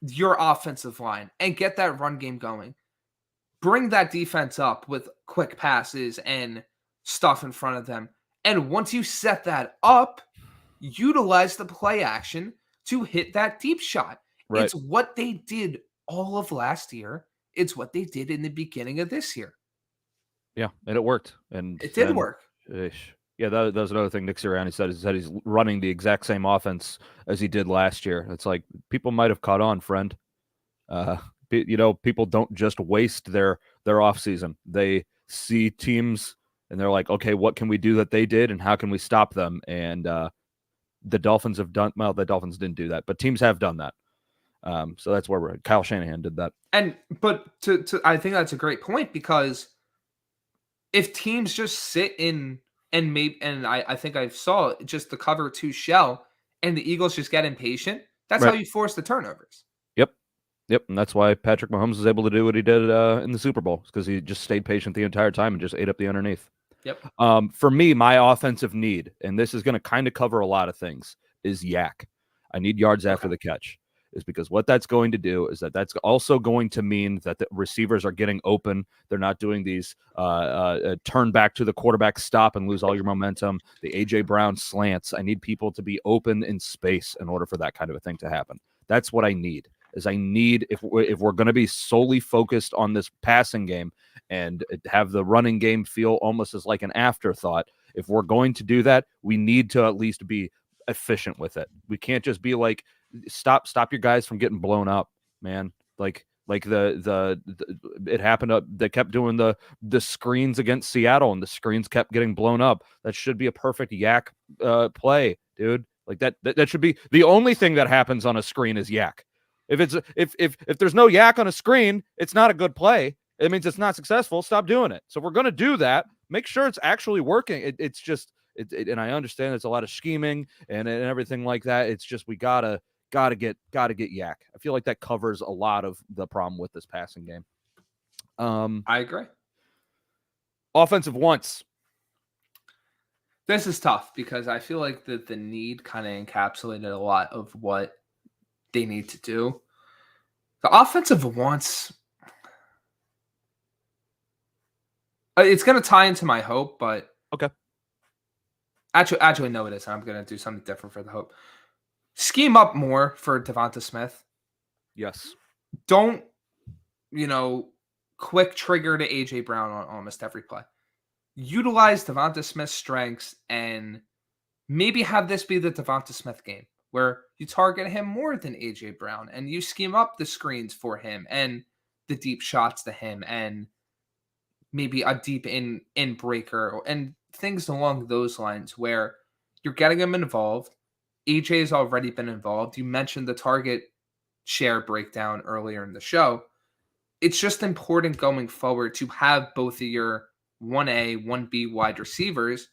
your offensive line and get that run game going. Bring that defense up with quick passes and stuff in front of them. And once you set that up, utilize the play action to hit that deep shot. right. It's what they did all of last year. It's what they did in the beginning of this year. Yeah, and it worked. And it did work. Yeah, that was another thing Nick Sirianni said. He said he's running the exact same offense as he did last year. It's like, people might have caught on, friend. People don't just waste their offseason. They see teams and they're like, okay, what can we do that they did, and how can we stop them? And the Dolphins have done well. The Dolphins didn't do that, but teams have done that. So that's where we're at. Kyle Shanahan did that. But I think that's a great point, because if teams just sit in and I think I saw just the cover 2 shell and the Eagles just get impatient, that's how Right. you force the turnovers. Yep, and that's why Patrick Mahomes was able to do what he did in the Super Bowl, because he just stayed patient the entire time and just ate up the underneath. Yep. For me, my offensive need, and this is going to kind of cover a lot of things, is yak. I need yards after the catch. Is because what that's going to do is that's also going to mean that the receivers are getting open. They're not doing these turn back to the quarterback stop and lose all your momentum. The A.J. Brown slants. I need people to be open in space in order for that kind of a thing to happen. That's what I need. If we're going to be solely focused on this passing game and have the running game feel almost as like an afterthought, if we're going to do that, we need to at least be efficient with it. We can't just be like, stop your guys from getting blown up, man. Like the it happened. They kept doing the screens against Seattle, and the screens kept getting blown up. That should be a perfect yak play, dude. Like that should be the only thing that happens on a screen is yak. If there's no yak on a screen, it's not a good play. It means it's not successful. Stop doing it. So if we're going to do that, make sure it's actually working. It's just, and I understand it's a lot of scheming and everything like that. It's just we gotta get yak. I feel like that covers a lot of the problem with this passing game. I agree. Offensive wants. This is tough because I feel like the need kind of encapsulated a lot of what they need to do. The offensive wants, it's going to tie into my hope, but okay. Actually, no, it isn't. I'm going to do something different for the hope. Scheme up more for Devonta Smith. Yes. Don't, quick trigger to A.J. Brown on almost every play. Utilize Devonta Smith's strengths and maybe have this be the Devonta Smith game where you target him more than A.J. Brown and you scheme up the screens for him and the deep shots to him and maybe a deep in breaker and things along those lines where you're getting him involved. AJ has already been involved. You mentioned the target share breakdown earlier in the show. It's just important going forward to have both of your 1A, 1B wide receivers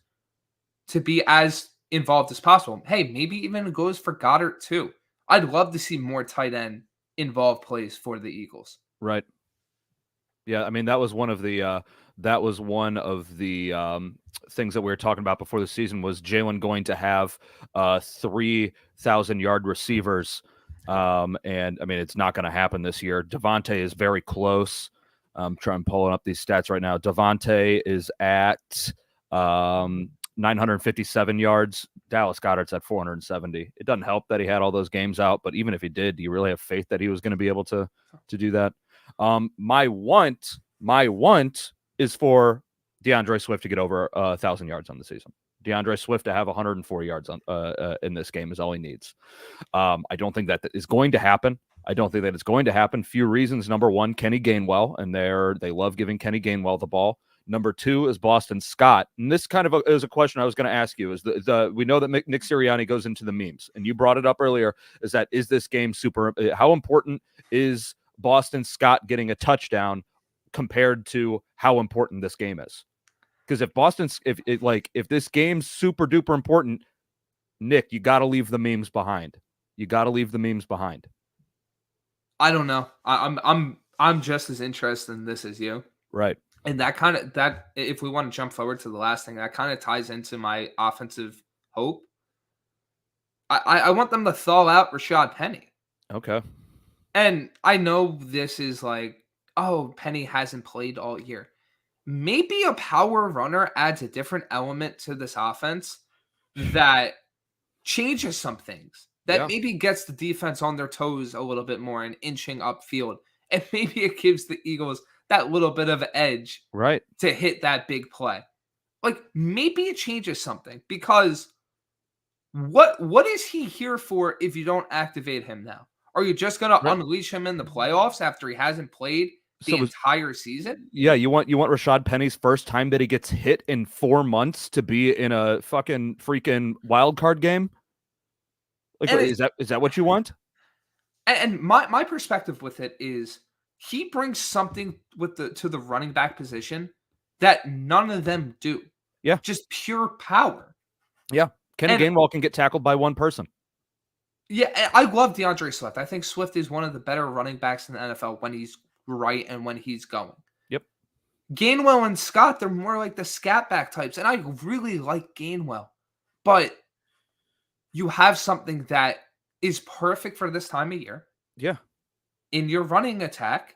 to be as involved as possible. Hey, maybe even goes for Goddard too. I'd love to see more tight end involved plays for the Eagles. Right. Yeah, I mean that was one of the things that we were talking about before the season was Jalen going to have 3,000-yard receivers, and I mean it's not going to happen this year. Devontae is very close. I'm pulling up these stats right now. Devontae is at 957 yards. Dallas Goedert's at 470. It doesn't help that he had all those games out, but even if he did, do you really have faith that he was going to be able to do that? My want is for DeAndre Swift to get over 1,000 yards on the season. DeAndre Swift to have 104 yards on in this game is all he needs. I don't think that is going to happen. I don't think that it's going to happen. Few reasons. Number one, Kenny Gainwell, and they love giving Kenny Gainwell the ball. Number two is Boston Scott. And this kind of is a question I was going to ask you. Is we know that Nick Sirianni goes into the memes, and you brought it up earlier. Is this game super? How important is Boston Scott getting a touchdown compared to how important this game is? Because if this game's super duper important, Nick, you got to leave the memes behind. I don't know. I'm just as interested in this as you. Right. And that if we want to jump forward to the last thing, that kind of ties into my offensive hope. I want them to thaw out Rashad Penny. Okay. And I know this is like, oh, Penny hasn't played all year. Maybe a power runner adds a different element to this offense that changes some things. That maybe gets the defense on their toes a little bit more and inching upfield. And maybe it gives the Eagles that little bit of edge to hit that big play. Like maybe it changes something because what is he here for if you don't activate him now? Are you just going to unleash him in the playoffs after he hasn't played the entire season? Yeah, you want Rashad Penny's first time that he gets hit in 4 months to be in a freaking wild card game? Like, is that what you want? And my perspective with it is he brings something to the running back position that none of them do. Yeah. Just pure power. Yeah. Kenny Gainwell can get tackled by one person. Yeah, I love DeAndre Swift. I think Swift is one of the better running backs in the NFL when he's right and when he's going. Yep. Gainwell and Scott, they're more like the scat back types, and I really like Gainwell. But you have something that is perfect for this time of year. Yeah. In your running attack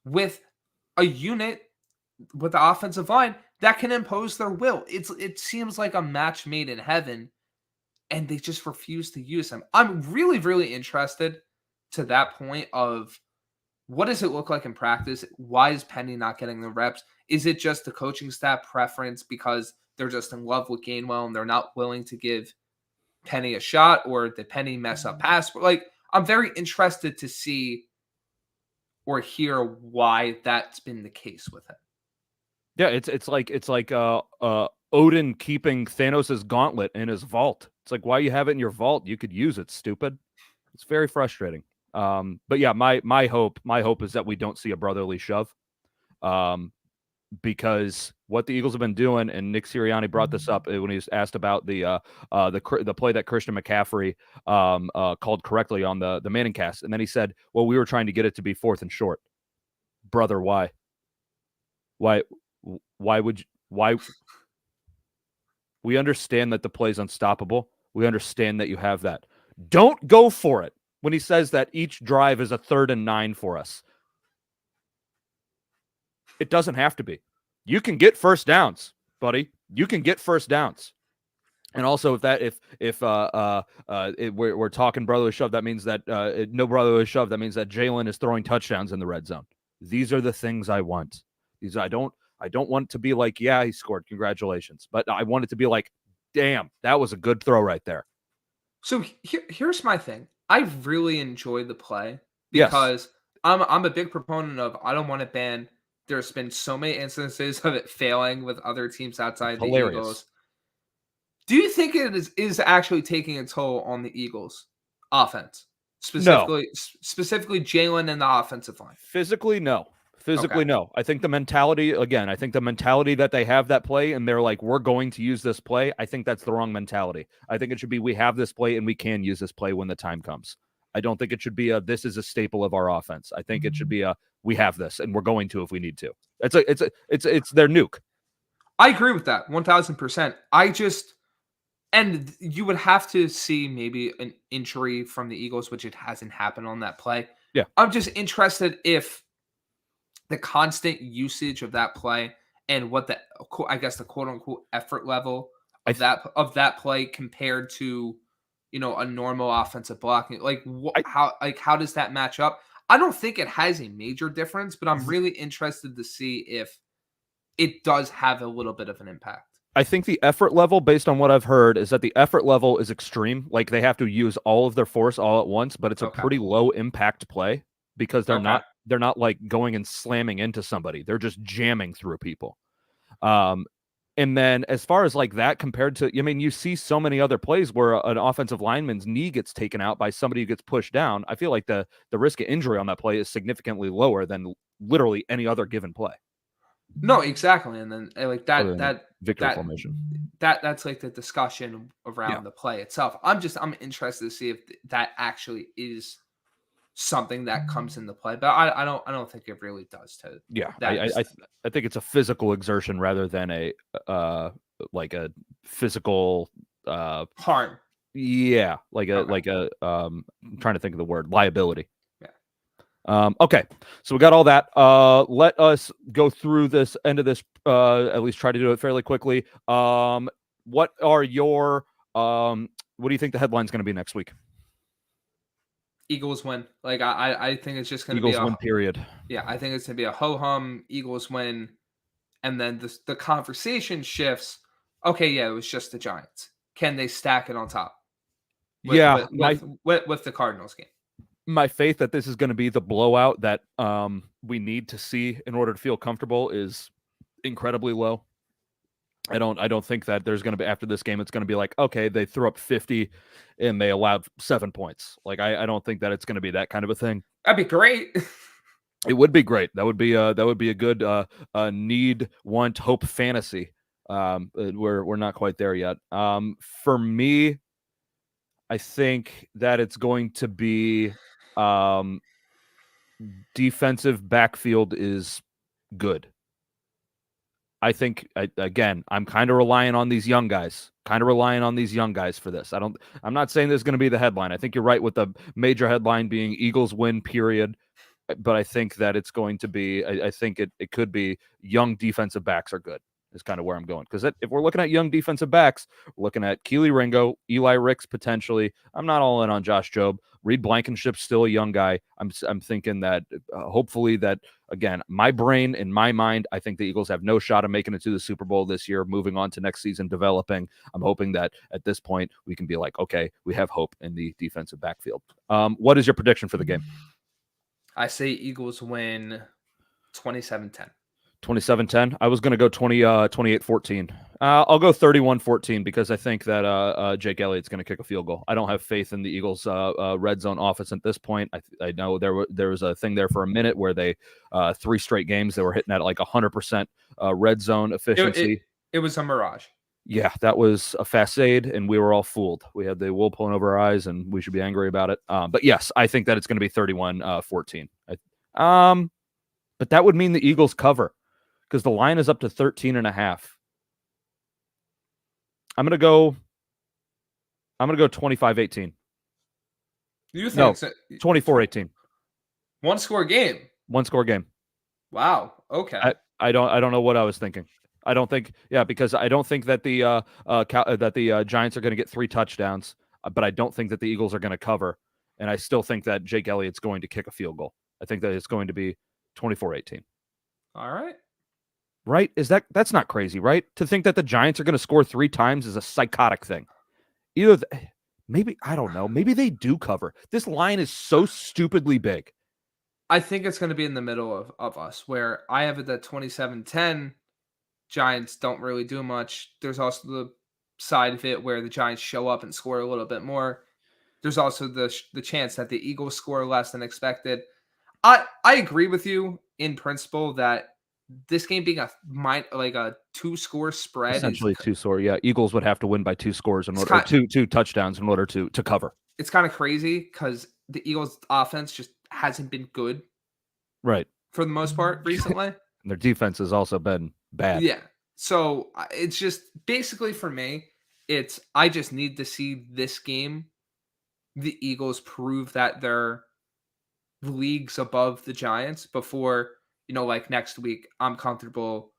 with a unit with the offensive line that can impose their will. It seems like a match made in heaven, and they just refuse to use him. I'm really, really interested to that point of what does it look like in practice? Why is Penny not getting the reps? Is it just the coaching staff preference because they're just in love with Gainwell and they're not willing to give Penny a shot, or did Penny mess up pass? Like, I'm very interested to see or hear why that's been the case with him. Yeah, it's like Odin keeping Thanos' gauntlet in his vault. It's like, why you have it in your vault? You could use it, stupid. It's very frustrating. But yeah, my hope is that we don't see a brotherly shove. Because what the Eagles have been doing, and Nick Sirianni brought this up when he was asked about the play that Christian McCaffrey called correctly on the Manning cast, and then he said, "Well, we were trying to get it to be 4th and short." Brother, why? Why would you, why? We understand that the play's unstoppable. We understand that you have that. Don't go for it when he says that each drive is a 3rd and 9 for us. It doesn't have to be. You can get first downs, buddy. You can get first downs. And also, if we're talking brotherly shove, that means that no brotherly shove. That means that Jalen is throwing touchdowns in the red zone. These are the things I want. I don't want it to be like, yeah, he scored, congratulations, but I want it to be like, damn, that was a good throw right there. So here's my thing. I really enjoy the play because yes. I'm a big proponent of I don't want to ban. There's been so many instances of it failing with other teams outside the Eagles. Do you think it is actually taking a toll on the Eagles offense? Specifically Jalen and the offensive line. Physically, no. No. I think the mentality that they have that play and they're like, we're going to use this play. I think that's the wrong mentality. I think it should be, we have this play and we can use this play when the time comes. I don't think it should be this is a staple of our offense. I think it should be we have this and we're going to if we need to. It's their nuke. I agree with that 1000%. And you would have to see maybe an injury from the Eagles, which it hasn't happened on that play. Yeah. I'm just interested if the constant usage of that play and what the quote unquote effort level of that play compared to, a normal offensive blocking, how does that match up? I don't think it has a major difference, but I'm really interested to see if it does have a little bit of an impact. I think the effort level, based on what I've heard, is that the effort level is extreme. Like they have to use all of their force all at once, but it's a pretty low impact play because they're not like going and slamming into somebody. They're just jamming through people. And then as far as like that compared to, you see so many other plays where an offensive lineman's knee gets taken out by somebody who gets pushed down. I feel like the risk of injury on that play is significantly lower than literally any other given play. No, exactly. And then like that victory formation. That's like the discussion around the play itself. I'm interested to see if that actually is something that comes into play, but I don't think it really does. I think it's a physical exertion rather than a like a physical harm. Yeah, I'm trying to think of the word, liability. Okay, so we got all that. Let us go through this end of this. At least try to do it fairly quickly. What are your what do you think the headline's going to be next week? Eagles win. Like I think it's just going to be Eagles win. Period. Yeah, I think it's going to be a ho hum Eagles win, and then the conversation shifts. Okay, yeah, it was just the Giants. Can they stack it on top? With the Cardinals game. My faith that this is going to be the blowout that we need to see in order to feel comfortable is incredibly low. I don't think that there's going to be, after this game, it's going to be like, okay, they threw up 50 and they allowed 7 points. Like, I don't think that it's going to be that kind of a thing. That'd be great. It would be great. That would be a good need, want, hope fantasy. We're not quite there yet. For me, I think that it's going to be defensive backfield is good. I think again, I'm kind of relying on these young guys. For this. I'm not saying this is going to be the headline. I think you're right with the major headline being Eagles win, period. But I think that it's going to be, I think it could be young defensive backs are good, is kind of where I'm going. Because if we're looking at young defensive backs, we're looking at Keely Ringo, Eli Ricks potentially. I'm not all in on Josh Jobe. Reed Blankenship's still a young guy. I'm thinking that hopefully that, again, my brain, in my mind, I think the Eagles have no shot of making it to the Super Bowl this year, moving on to next season, developing. I'm hoping that at this point we can be like, okay, we have hope in the defensive backfield. What is your prediction for the game? I say Eagles win 27-10. 27-10. I was going to go 28-14. I'll go 31-14 because I think that Jake Elliott's going to kick a field goal. I don't have faith in the Eagles' red zone offense at this point. I know there was a thing there for a minute where they 3 straight games they were hitting at like 100% red zone efficiency. It was a mirage. Yeah, that was a facade, and we were all fooled. We had the wool pulling over our eyes, and we should be angry about it. But yes, I think that it's going to be 31-14. But that would mean the Eagles cover because the line is up to 13.5. I'm going to go 25-18. You think 24-18. One score game. Wow. Okay. I don't know what I was thinking. I don't think, because I don't think that the Giants are going to get 3 touchdowns, but I don't think that the Eagles are going to cover, and I still think that Jake Elliott's going to kick a field goal. I think that it's going to be 24-18. All right. Right? That's not crazy, right? To think that the Giants are going to score 3 times is a psychotic thing. Maybe I don't know. Maybe they do cover. This line is so stupidly big. I think it's going to be in the middle of us, where I have it at 27-10. Giants don't really do much. There's also the side of it where the Giants show up and score a little bit more. There's also the chance that the Eagles score less than expected. I agree with you in principle that this game being a 2-score spread, essentially 2-score. Yeah, Eagles would have to win by 2 scores in order two touchdowns in order to cover. It's kind of crazy because the Eagles' offense just hasn't been good, right, for the most part recently. And their defense has also been bad. Yeah. So it's just basically for me, I just need to see this game, the Eagles prove that they're leagues above the Giants before, like next week, I'm comfortable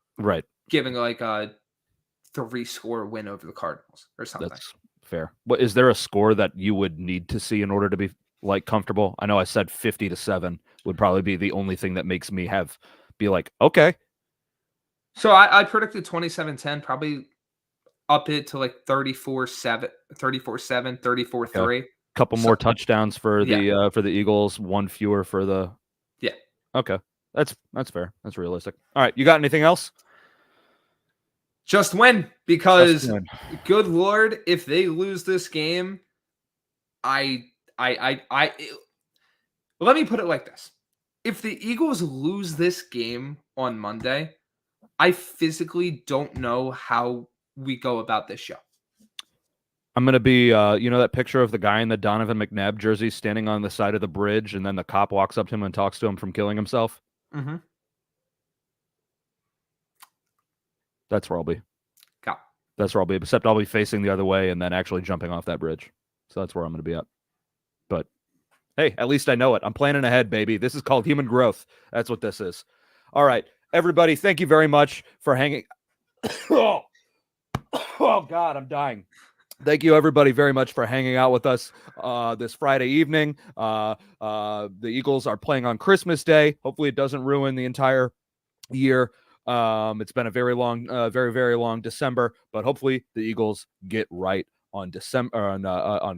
giving like a 3-score win over the Cardinals or something. That's fair. But is there a score that you would need to see in order to be like comfortable? I know I said 50-7 would probably be the only thing that makes me be like, okay. So I predicted 27-10, probably up it to like 34-7, 34-3. Couple more touchdowns for the Eagles, 1 fewer for the. Yeah. Okay. That's fair. That's realistic. All right. You got anything else? Just win, because good Lord, if they lose this game, let me put it like this. If the Eagles lose this game on Monday, I physically don't know how we go about this show. I'm going to be, that picture of the guy in the Donovan McNabb jersey standing on the side of the bridge, and then the cop walks up to him and talks to him from killing himself? Mm-hmm. That's where I'll be. Cop. That's where I'll be, except I'll be facing the other way and then actually jumping off that bridge. So that's where I'm going to be at. But, hey, at least I know it. I'm planning ahead, baby. This is called human growth. That's what this is. All right. Everybody, thank you very much for hanging. Oh, God, I'm dying. Thank you, everybody, very much for hanging out with us this Friday evening. The Eagles are playing on Christmas Day. Hopefully it doesn't ruin the entire year. It's been a very long, very, very long December, but hopefully the Eagles get right on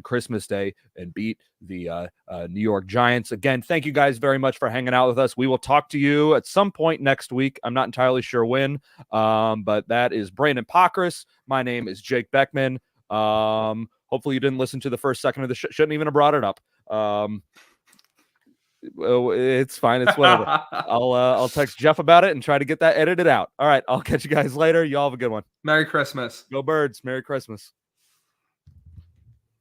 Christmas Day and beat the New York Giants. Again, thank you guys very much for hanging out with us. We will talk to you at some point next week. I'm not entirely sure when, but that is Brandon Pockris. My name is Jake Beckman. Hopefully you didn't listen to the first second of the shouldn't even have brought it up. Well, it's fine. It's whatever. I'll text Jeff about it and try to get that edited out. All right. I'll catch you guys later. Y'all have a good one. Merry Christmas. Go Birds. Merry Christmas.